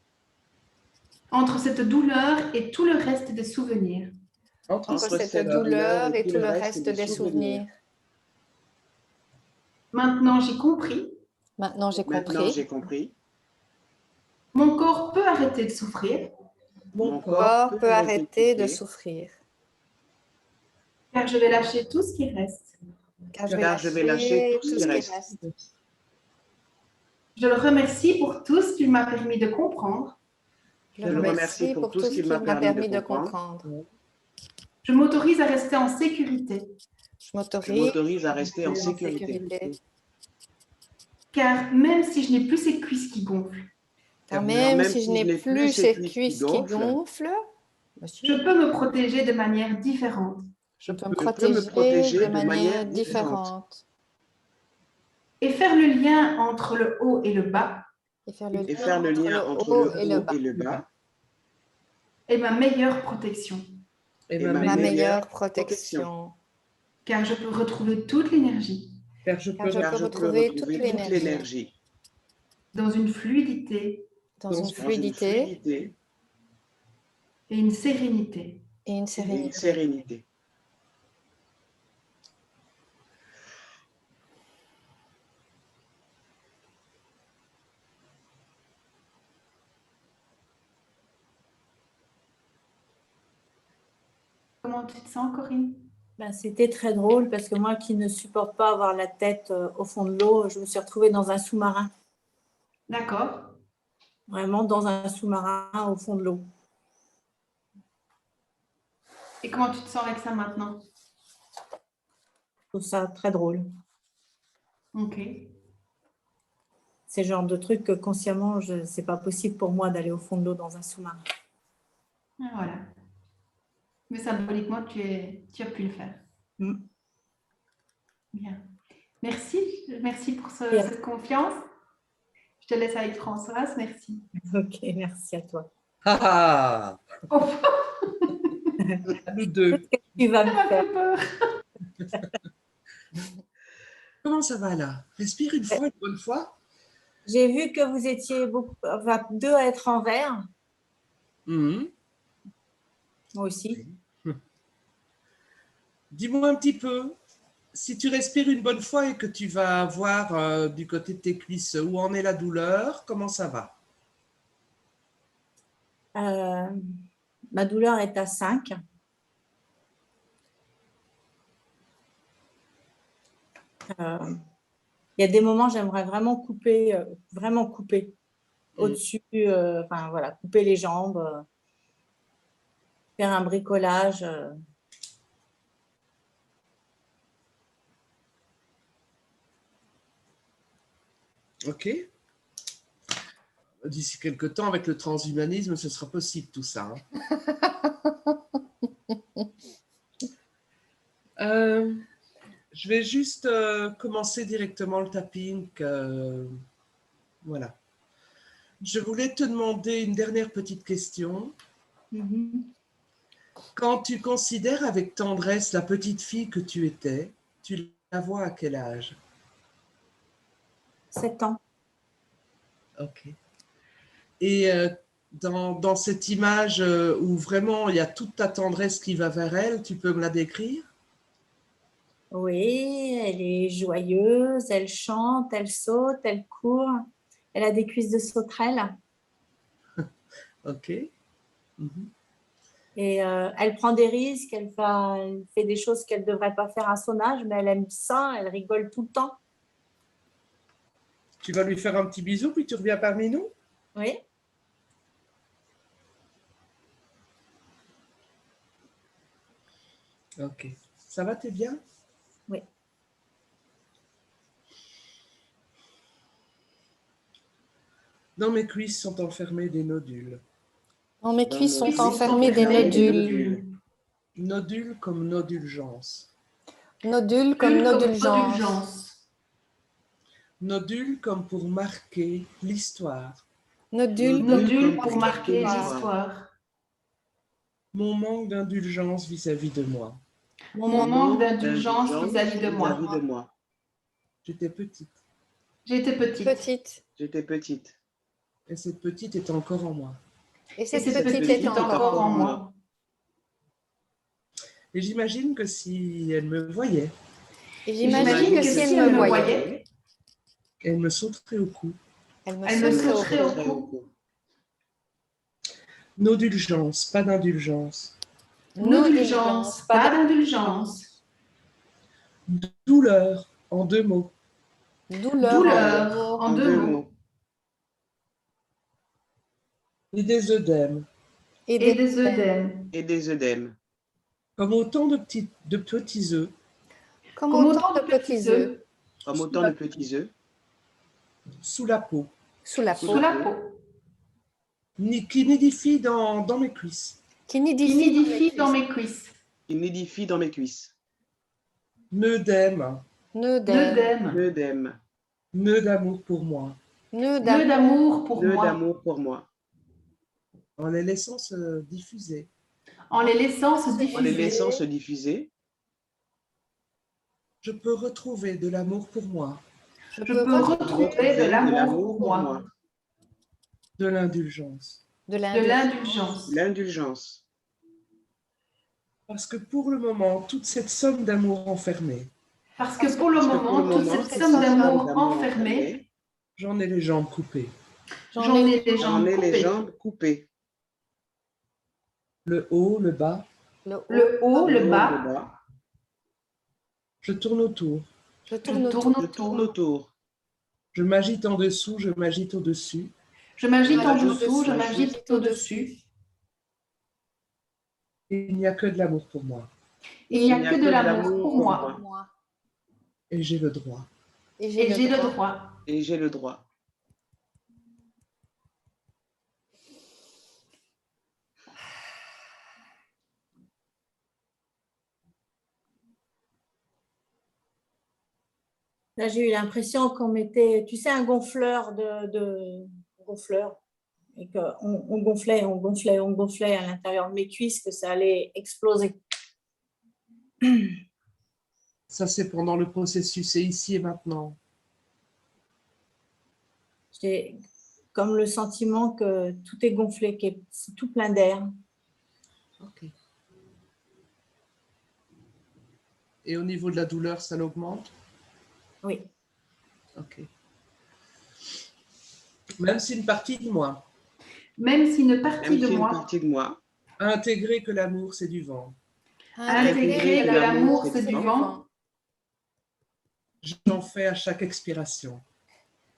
entre cette douleur et tout le reste des souvenirs. entre entre cette douleur et tout le reste des des souvenirs. Maintenant, j'ai compris. Maintenant, j'ai Maintenant, compris. j'ai compris. Mon corps peut arrêter de souffrir Mon Mon corps peut arrêter de souffrir, souffrir. car je vais lâcher tout ce qui reste. Car je vais lâcher tout ce qui reste. Je le remercie pour tout ce qu'il m'a permis de comprendre. Je le remercie pour tout ce qu'il m'a permis de comprendre. Je m'autorise à rester en sécurité, Je Je m'autorise m'autorise à rester en sécurité. car même si je n'ai plus ces cuisses qui gonflent, Car même si je n'ai plus ces cuisses qui gonflent, je peux me protéger de manière différente. je peux me protéger protéger de de manière manière différente. Et faire le lien entre le haut et le bas Et faire le Et faire le lien entre le haut et le bas est ma meilleure protection, Et Et ma Ma meilleure, meilleure protection. car je peux retrouver toute l'énergie car je Car peux je peux retrouver toute l'énergie dans une fluidité dans une dans dans une fluidité fluidité et une sérénité. et une et une sérénité. sérénité. Comment tu te sens, Corinne? Ben, c'était très drôle parce que moi qui ne supporte pas avoir la tête au fond de l'eau, je me suis retrouvée dans un sous-marin, D'accord. vraiment dans un sous-marin au fond de l'eau. Et comment tu te sens avec ça maintenant? Je trouve ça très drôle. Ok. C'est le genre de truc que consciemment, c'est pas possible pour moi d'aller au fond de l'eau dans un sous-marin. Ah, voilà. Mais symboliquement, tu as pu le faire. Mm. Bien. Merci. Merci pour Bien. cette confiance. Je te laisse avec Françoise. Merci. Ok, merci à toi. Ah, Oh, à nous deux. Tu vas ça me m'a faire. fait peur. Comment ça va là? Respire une fois, une bonne fois. J'ai vu que vous étiez deux à être en vert. Mhm. Moi aussi. Dis-moi un petit peu, si tu respires une bonne fois et que tu vas voir du côté de tes cuisses où en est la douleur, comment ça va? Ma douleur est à 5. Il y a des moments, j'aimerais vraiment couper au-dessus, enfin voilà, couper les jambes, faire un bricolage. Ok. D'ici quelques temps, avec le transhumanisme, ce sera possible tout ça. Hein. Je vais juste commencer directement le tapping. Voilà. Je voulais te demander une dernière petite question. Mhm. Quand tu considères avec tendresse la petite fille que tu étais, tu la vois à quel âge? 7 ans. Ok. Et dans cette image où vraiment il y a toute ta tendresse qui va vers elle, tu peux me la décrire? Oui, elle est joyeuse, elle chante, elle saute, elle court. Elle a des cuisses de sauterelle. Ok. Mhm. Et elle prend des risques, elle fait des choses qu'elle ne devrait pas faire à son âge, mais elle aime ça, elle rigole tout le temps. Tu vas lui faire un petit bisou, puis tu reviens parmi nous? Oui. Ok. Ça va, t'es bien? Oui. Dans mes cuisses sont enfermés des nodules. Dans mes cuisses Dans sont mes enfermés des nodules. Nodules comme nodulgence. Nodules comme nodulgence. Nodules comme pour marquer l'histoire. Nodules Nodules comme pour marquer l'histoire. l'histoire. Mon manque d'indulgence vis-à-vis de moi. Mon manque d'indulgence vis-à-vis de moi. vis-à-vis de moi. J'étais petite. J'étais petite. petite. J'étais petite. Et cette petite est encore en moi. Et Et cette cette petite petite est encore en moi. Et j'imagine que si elle me voyait, Et J'imagine que si elle me voyait, elle me sauterait au cou. elle me elle me sauterait au sauterait cou. au cou. Nodulgence, pas d'indulgence. Nodulgence, pas d'indulgence. Douleur, en 2 mots. Douleur, en deux mots. Et des œdèmes, Et Et des œdèmes. Et des œdèmes. comme autant de petits œufs comme Comme autant de petits œufs Comme autant de petits œufs. sous la peau, sous la Sous peau, Sous la peau. qui nidifient dans mes cuisses. qui Qui nidifient nidifie dans mes cuisses. Qui nidifient dans mes cuisses. Nœudème, nœuds d'aime, Nœudèmes. Œdèmes. nœud d'amour pour moi, nœuds Nœud d'amour, d'amour pour Nœud moi. d'amour pour moi. en les laissant se diffuser. En les laissant se En les diffuser. laissant se diffuser. Je peux retrouver de l'amour pour moi, je Je peux peux retrouver retrouver de l'amour pour moi. de l'indulgence. de De l'indulgence. l'indulgence. L'indulgence. Parce que pour le moment, toute cette somme d'amour enfermée, Parce que pour le Parce que pour moment, le toute moment, cette somme d'amour enfermée, enfermée, j'en ai les jambes coupées. j'en ai les j'en jambes ai les coupées. jambes coupées. Le haut, le bas, Le haut, le Le bas, je tourne autour. je je tourne autour. tourne Je tourne autour. autour. Je m'agite en dessous, je m'agite au-dessus. Je m'agite en Je dessous, je m'agite m'agite au-dessus. Et il n'y a que de l'amour pour moi. Il n'y a que de l'amour pour moi. Moi. Et j'ai le droit. Et Et j'ai le droit. Et j'ai le droit. Là, j'ai eu l'impression qu'on mettait, tu sais, un gonfleur gonfleur. Et qu'on gonflait, on gonflait à l'intérieur de mes cuisses, que ça allait exploser. Ça, c'est pendant le processus, c'est ici et maintenant. J'ai comme le sentiment que tout est gonflé, que c'est tout plein d'air. Ok. Et au niveau de la douleur, ça l'augmente? Oui. Ok. Même si une partie de moi Même si une partie Même de si une moi partie de moi a intégré que l'amour, c'est du vent, a intégré que l'amour, c'est du vent, j'en fais à chaque expiration.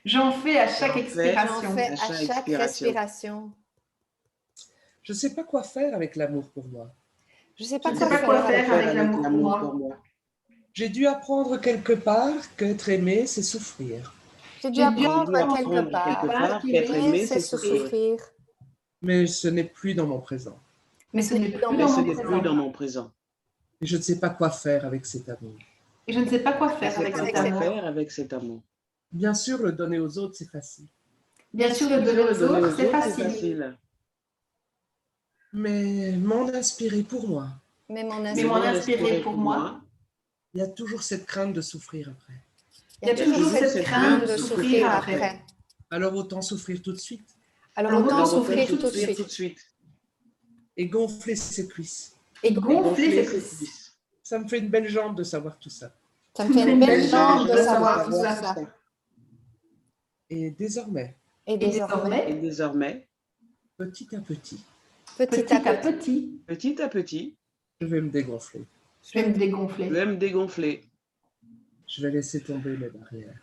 j'en fais à chaque J'en fais- J'en expiration. fais À à chaque chaque respiration. Je ne sais pas quoi faire avec l'amour pour moi. Je ne sais Je pas ne sais quoi pas quoi faire. faire avec l'amour pour moi. J'ai dû apprendre quelque part qu'être aimé, c'est souffrir. J'ai dû J'ai dû apprendre apprendre quelque part qu'être aimé, c'est c'est souffrir. souffrir. Mais ce n'est plus dans mon présent. Mais ce n'est plus Mais Mais dans ce mon n'est plus présent. dans mon présent. Et je ne sais pas quoi faire avec cet amour. Et je ne sais pas quoi Je ne faire sais avec pas cet quoi amour. faire avec cet amour. Bien sûr, le donner aux autres, c'est facile. Bien sûr, le donner aux autres, c'est facile. Mais m'en inspirer pour moi, Mais mon Mais inspiration. m'en inspirer pour moi, il y a toujours cette crainte de souffrir après. il y a toujours cette crainte de souffrir après. Alors autant souffrir tout de suite Alors Alors autant autant souffrir souffrir tout de Souffrir suite. tout de suite. et gonfler ses cuisses. Et Gonfler ses ses cuisses. Ça me fait une belle jambe de savoir tout ça. ça me fait une belle jambe de de savoir savoir tout ça. Et désormais, Et Et désormais, Et désormais, petit à petit, petit à petit, petit à petit, je vais me dégonfler. je vais me je dégonfler. vais me dégonfler. Je vais laisser tomber mes barrières.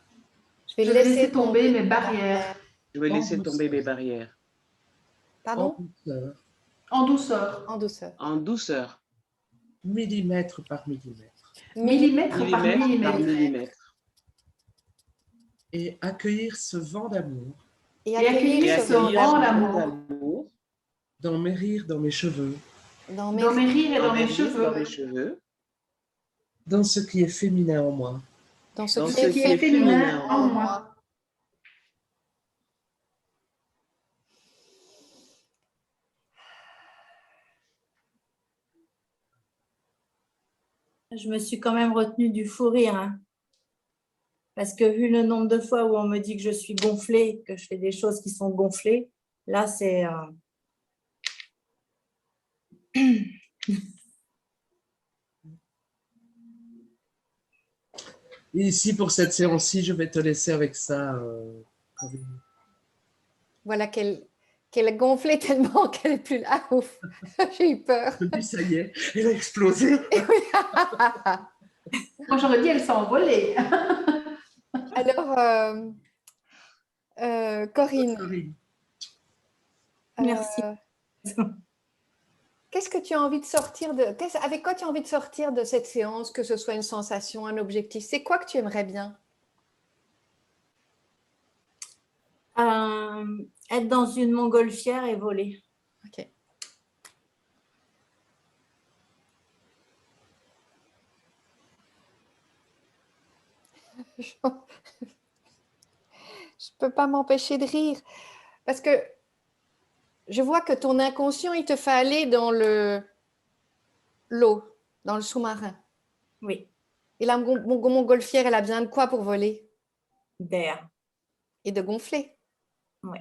je Je vais laisser tomber mes barrières Je vais En laisser douceur. tomber mes barrières. Pardon? En douceur, en douceur, En douceur. En douceur. millimètre par millimètre. millimètre par Millimètre par millimètre. millimètre. Et accueillir ce vent d'amour Et Et accueillir ce ce vent vent d'amour d'amour dans mes rires, dans mes cheveux, dans dans mes rires et dans dans mes mes rires, dans mes cheveux, cheveux, dans ce qui est féminin en moi. dans ce dans qui ce est qui est féminin féminin en moi. Je me suis quand même retenue du fou rire, hein. Parce que vu le nombre de fois où on me dit que je suis gonflée, que je fais des choses qui sont gonflées, là, c'est... Et ici, pour cette séance-ci, je vais te laisser avec ça. Corinne. Voilà qu'elle a gonflé tellement qu'elle n'est plus là. Ouf, j'ai eu peur. Je me dis, ça y est, elle a explosé. moi j'aurais dit elle s'est envolée. Alors, Corinne, Corinne. Merci. qu'est-ce que tu as envie de sortir avec quoi tu as envie de sortir de cette séance, que ce soit une sensation, un objectif? C'est quoi que tu aimerais bien? Être dans une montgolfière et voler. Ok. Je ne peux pas m'empêcher de rire parce que je vois que ton inconscient, il te fait aller dans l'eau, dans le sous-marin. Oui, Et la montgolfière, elle a besoin de quoi pour voler? d'air. Et de gonfler. Oui.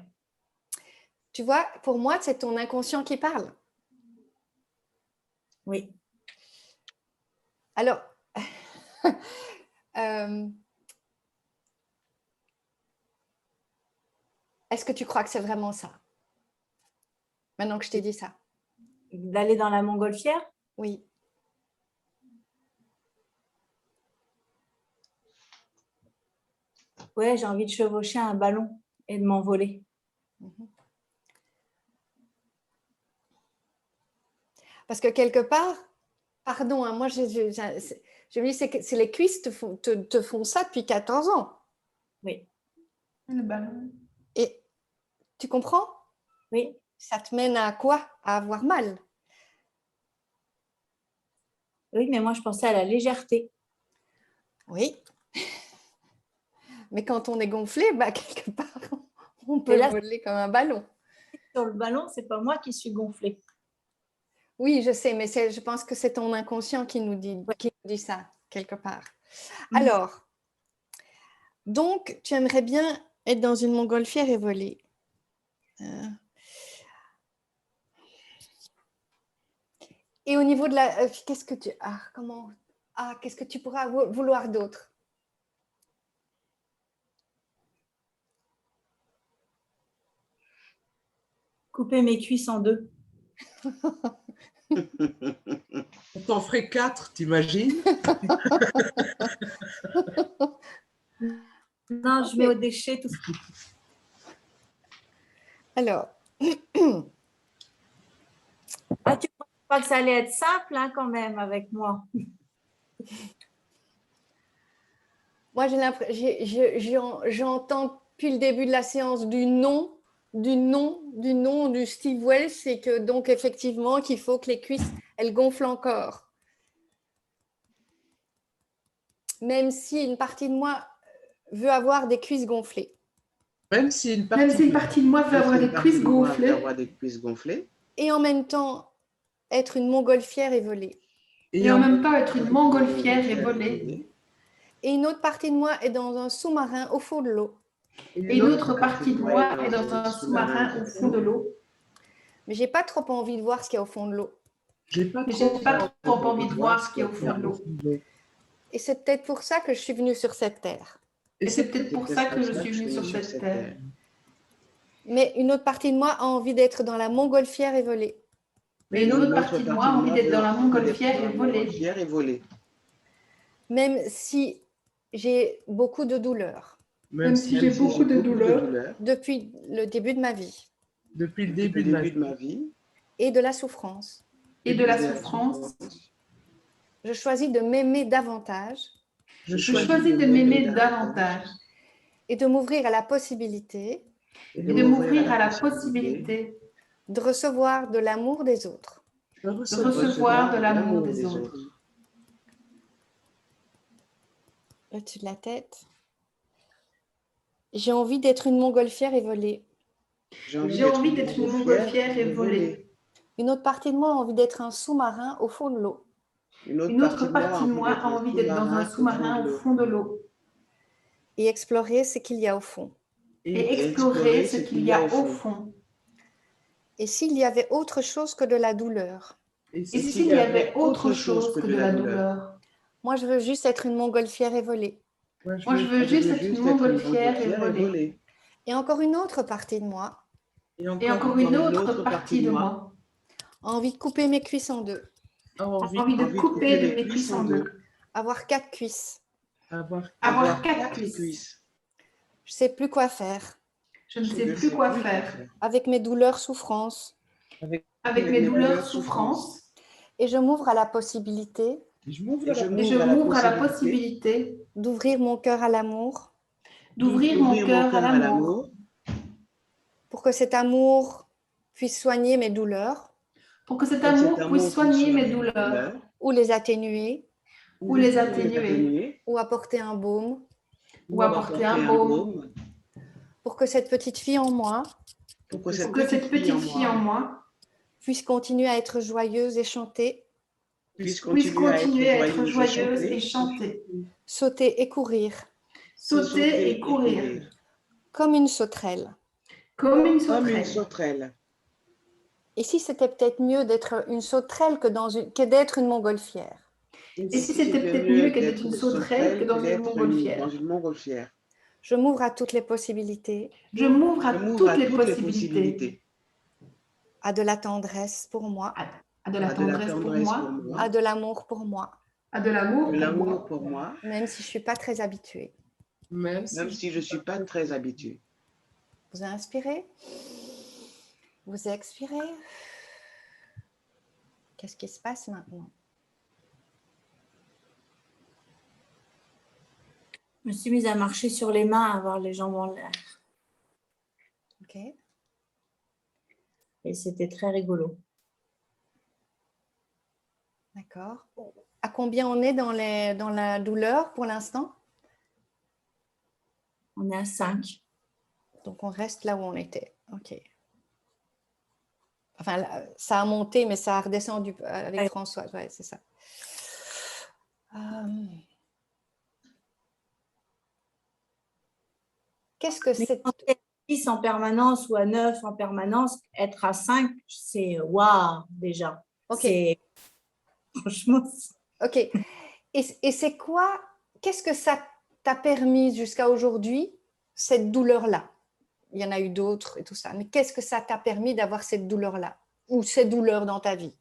Tu vois, pour moi, c'est ton inconscient qui parle. Oui. Alors, est-ce que tu crois que c'est vraiment ça? Maintenant que je t'ai dit ça. D'aller dans la montgolfière? Oui. Ouais, j'ai envie de chevaucher un ballon et de m'envoler. Parce que quelque part, pardon, hein, moi je me dis, c'est les cuisses te font ça depuis 14 ans. Oui. Le ballon. Et tu comprends? Oui. Ça te mène à quoi? À avoir mal. Oui, mais moi je pensais à la légèreté. Oui. Mais quand on est gonflé, bah, quelque part, on peut Et là, voler comme un ballon. sur le ballon, c'est pas moi qui suis gonflée. Oui, je sais, mais je pense que c'est ton inconscient qui nous dit ça, quelque part. Mhm. Alors, donc, tu aimerais bien être dans une montgolfière et voler. Et au niveau de la... qu'est-ce que tu... qu'est-ce que tu pourras vouloir d'autre? Couper mes cuisses en deux. On t'en ferait 4, t'imagines? Non, je mets au déchet tout ça. Alors, Ah, tu ne penses pas que ça allait être simple hein, quand même avec moi? moi, j'entends depuis le début de la séance du Steve Wells, c'est que donc effectivement qu'il faut que les cuisses, elles gonflent encore. Même si une partie de moi veut avoir des cuisses gonflées. Même si une Même si une partie de moi veut avoir des cuisses gonflées. Et en même temps, être une montgolfière et voler. Et en même temps, être une montgolfière et voler. Et une autre partie de moi est dans un sous-marin au fond de l'eau. Et une autre partie de moi est dans un sous-marin au fond de l'eau. Mais j'ai pas trop envie de voir ce qu'il y a au fond de l'eau. J'ai pas trop envie de voir ce qu'il y a au fond de l'eau. Et c'est peut-être pour ça que je suis venue sur cette terre. Et c'est peut-être pour ça que je suis venue sur cette terre. Mais une autre partie de moi a envie d'être dans la montgolfière et voler. Mais une autre partie de moi a envie d'être dans la montgolfière et voler. Même si j'ai beaucoup de douleurs. Même si j'ai beaucoup de douleurs. Depuis le début de ma vie. Depuis le début de ma vie. Et de la souffrance. Et de la souffrance. Je choisis de m'aimer davantage. Je choisis de m'aimer davantage. Et de m'ouvrir à la possibilité. et de m'ouvrir à la possibilité de recevoir de l'amour des autres. de de recevoir de l'amour des autres. Au-dessus de la tête. J'ai envie d'être une montgolfière et voler. J'ai envie d'être une montgolfière et voler. Une autre partie de moi a envie d'être un sous-marin au fond de l'eau. Une autre partie de moi a envie d'être dans un sous-marin au fond de l'eau Et explorer ce qu'il y a au fond. et explorer ce qu'il y a au fond. Et s'il y avait autre chose que de la douleur? Et s'il y avait autre chose que de la douleur? Moi, je veux juste être une montgolfière et voler. Moi, je veux juste être une montgolfière et voler. Et encore une autre partie de moi Et encore une autre partie de moi a envie de couper mes cuisses en deux. a envie de couper mes cuisses en deux. Avoir 4 cuisses. Avoir 4 cuisses. Je ne sais plus quoi faire. Je ne sais plus quoi faire. Avec mes douleurs, souffrances. Avec mes douleurs, souffrances. Et je m'ouvre à la possibilité Et je m'ouvre à la possibilité d'ouvrir mon cœur à l'amour. d'ouvrir mon cœur à l'amour. Pour que cet amour puisse soigner mes douleurs. Pour que cet amour puisse soigner mes douleurs. Ou les atténuer. Ou les atténuer. Ou apporter un baume. Ou apporter un baume. Pour que cette petite fille en moi Pour que cette petite fille en moi puisse continuer à être joyeuse et chanter. puisse continuer à être joyeuse et chanter. Sauter et courir. Sauter et courir. Comme une sauterelle. Comme une sauterelle. Et si c'était peut-être mieux d'être une sauterelle que d'être une montgolfière? Et si c'était peut-être mieux que d'être une sauterelle que dans une montgolfière? Je m'ouvre à toutes les possibilités. Je m'ouvre à toutes les possibilités. À de la tendresse pour moi. À de la tendresse pour moi. À de l'amour pour moi. À de l'amour pour moi. Même si je ne suis pas très habituée. Même si je ne suis pas très habituée. Vous inspirez. Vous expirez. Qu'est-ce qui se passe maintenant? Je me suis mise à marcher sur les mains, à avoir les jambes en l'air. Ok. Et c'était très rigolo. D'accord. À combien on est dans la douleur pour l'instant? On est à 5. Donc, on reste là où on était. Ok. Enfin, là, ça a monté, mais ça a redescendu avec Françoise. Ouais, c'est ça. Qu'est-ce que c'est? Quand tu es à 10 en permanence ou à 9 en permanence, être à 5, c'est waouh déjà. Ok. Franchement. Ok. Et c'est quoi? Qu'est-ce que ça t'a permis jusqu'à aujourd'hui, cette douleur-là? Il y en a eu d'autres et tout ça. Mais qu'est-ce que ça t'a permis d'avoir cette douleur-là? Ou ces douleurs dans ta vie?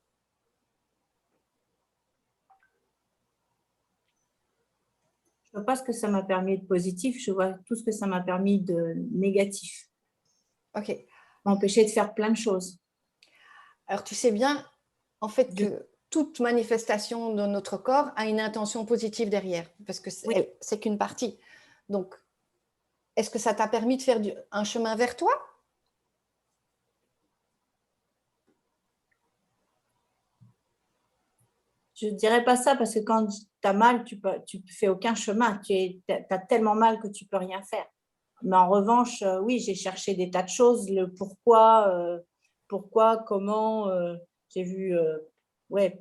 Je ne vois pas ce que ça m'a permis de positif, je vois tout ce que ça m'a permis de négatif. Ok. M'empêcher de faire plein de choses. Alors, tu sais bien, en fait, que toute manifestation de notre corps a une intention positive derrière, parce que c'est qu'une partie. Donc, est-ce que ça t'a permis de faire un chemin vers toi? Je ne dirais pas ça parce que quand tu as mal, tu ne fais aucun chemin. Tu as tellement mal que tu ne peux rien faire. Mais en revanche, oui, j'ai cherché des tas de choses, le pourquoi, comment. J'ai vu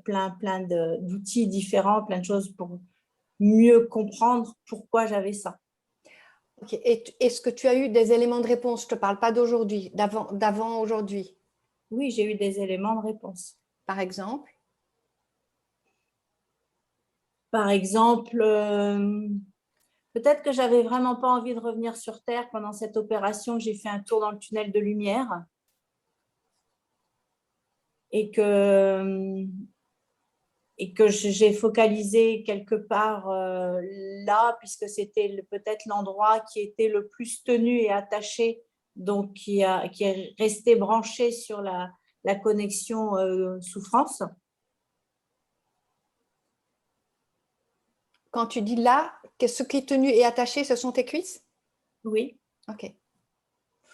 plein d'outils différents, plein de choses pour mieux comprendre pourquoi j'avais ça. Ok. Et est-ce que tu as eu des éléments de réponse? Je ne te parle pas d'aujourd'hui, d'avant aujourd'hui. Oui, j'ai eu des éléments de réponse. Par exemple? Par exemple, peut-être que j'avais vraiment pas envie de revenir sur Terre pendant cette opération. J'ai fait un tour dans le tunnel de lumière et que j'ai focalisé quelque part là, puisque c'était peut-être l'endroit qui était le plus tenu et attaché, donc qui est resté branché sur la connexion souffrance. Quand tu dis là, que ce qui est tenu et attaché, ce sont tes cuisses? Oui. Ok.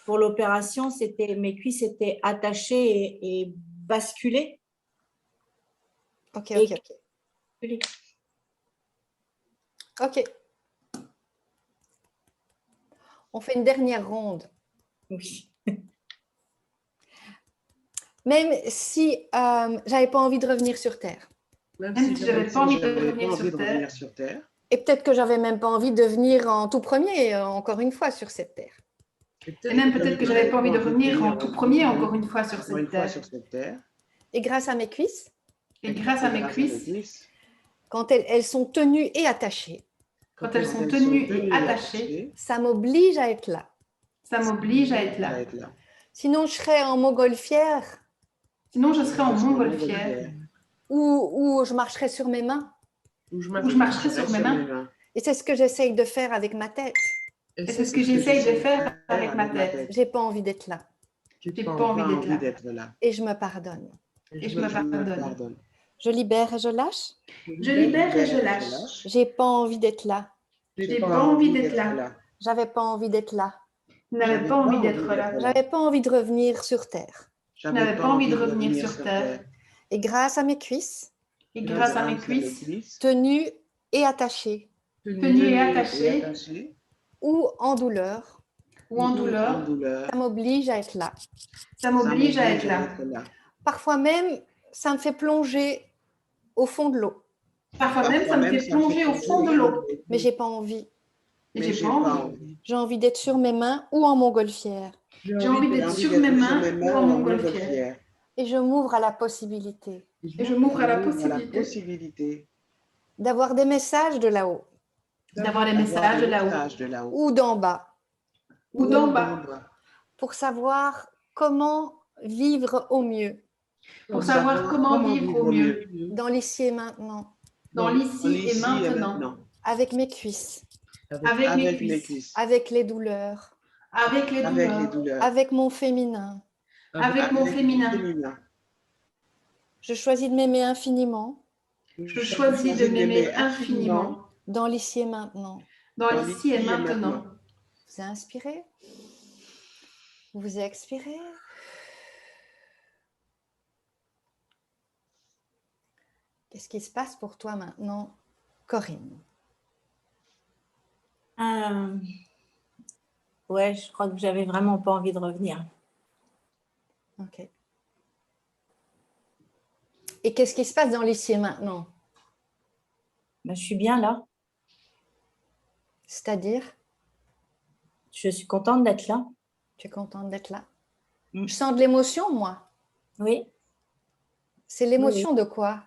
pour l'opération, mes cuisses étaient attachées et basculées. Ok, Et- ok, ok. Ok. On fait une dernière ronde. Oui. Même si j'avais pas envie de revenir sur Terre. Même si j'avais pas envie de j'avais revenir pas sur envie de Terre. revenir sur Terre. Et peut-être que j'avais même pas envie de venir en tout premier, encore une fois, sur cette Terre. Et même peut-être que j'avais pas envie de revenir en tout premier, encore une fois, sur Encore une cette fois terre. sur cette terre. Et grâce à mes cuisses, Et grâce à mes cuisses, quand elles sont tenues et attachées, quand elles sont tenues et attachées, ça m'oblige à être là. ça m'oblige à être là. Sinon, je serais en montgolfière Sinon, je serais en montgolfière ou je marcherais sur mes mains. ou je marcherais sur mes mains. Et c'est ce que j'essaye de faire avec ma tête. Et c'est ce que j'essaye de faire avec ma tête. J'ai pas envie d'être là. J'ai pas envie d'être là. Et je me pardonne. Et je me pardonne. Je libère et je lâche. Je libère et je lâche. J'ai pas envie d'être là. J'ai pas envie d'être là. J'avais pas envie d'être là. Je n'avais pas envie d'être là. J'avais pas envie de revenir sur Terre. Je n'avais pas envie de revenir sur Terre. Et grâce à mes cuisses, Et grâce à mes cuisses, tenues et attachées, tenues et attachées, ou en douleur, ça m'oblige à être là. ça m'oblige à être là. Parfois même, ça me fait plonger au fond de l'eau. Parfois même, ça me fait plonger au fond de l'eau. Mais j'ai pas envie. Et j'ai pas envie. J'ai envie d'être sur mes mains ou en montgolfière. J'ai envie d'être sur mes mains ou en montgolfière. Et je m'ouvre à la possibilité Et je m'ouvre à la possibilité d'avoir des messages de là-haut d'avoir des messages de là-haut ou d'en bas ou d'en bas pour savoir comment vivre au mieux pour savoir comment vivre au mieux dans l'ici et maintenant, dans l'ici et maintenant, avec mes cuisses, avec mes cuisses, avec les douleurs, avec les douleurs, avec mon féminin. avec mon féminin. Je choisis de m'aimer infiniment Je choisis de m'aimer infiniment dans l'ici et maintenant. dans l'ici et maintenant. Vous inspirez, vous expirez. Qu'est-ce qui se passe pour toi maintenant, Corinne? Ouais, je crois que j'avais vraiment pas envie de revenir. Ok. Et qu'est-ce qui se passe dans l'ici et maintenant? Ben, je suis bien là. C'est-à-dire, Je suis contente d'être là. tu es contente d'être là? Mm. Je sens de l'émotion, moi. Oui. C'est l'émotion de quoi?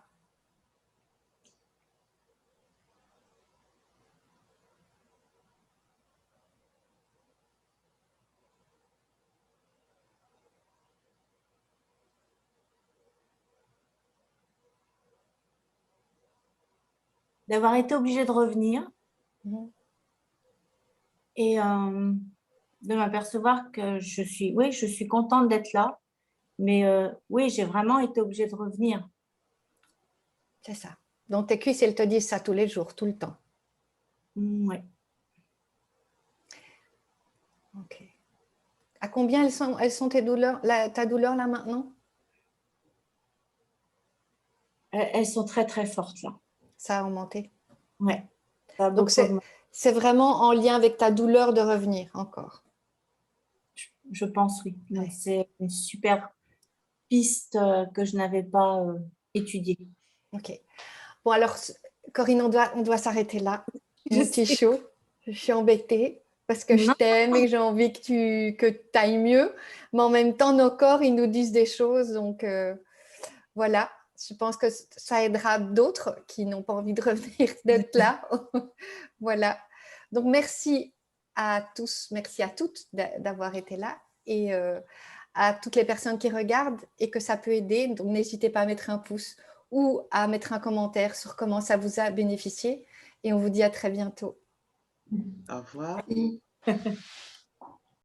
D'avoir été obligée de revenir Mhm. et de m'apercevoir que je suis contente d'être là. Mais oui, j'ai vraiment été obligée de revenir. C'est ça. Donc tes cuisses, elles te disent ça tous les jours, tout le temps. Oui. Ok. À combien elles sont tes douleurs, ta douleur là maintenant? Elles sont très, très fortes là. Ça a augmenté. Ouais. Ça a Donc beaucoup augmenté. c'est vraiment en lien avec ta douleur de revenir encore. Je pense, oui. Donc, Ouais. c'est une super piste que je n'avais pas étudiée. Ok. Bon alors, Corinne, on doit s'arrêter là. Je Mon petit sais. chou, je suis embêtée parce que je Non. t'aime et que j'ai envie que tu ailles mieux. Mais en même temps, nos corps, ils nous disent des choses. Donc voilà, je pense que ça aidera d'autres qui n'ont pas envie de revenir, d'être là. Voilà. Donc merci à tous, merci à toutes d'avoir été là. Et à toutes les personnes qui regardent et que ça peut aider. Donc n'hésitez pas à mettre un pouce ou à mettre un commentaire sur comment ça vous a bénéficié. Et on vous dit à très bientôt. Au revoir.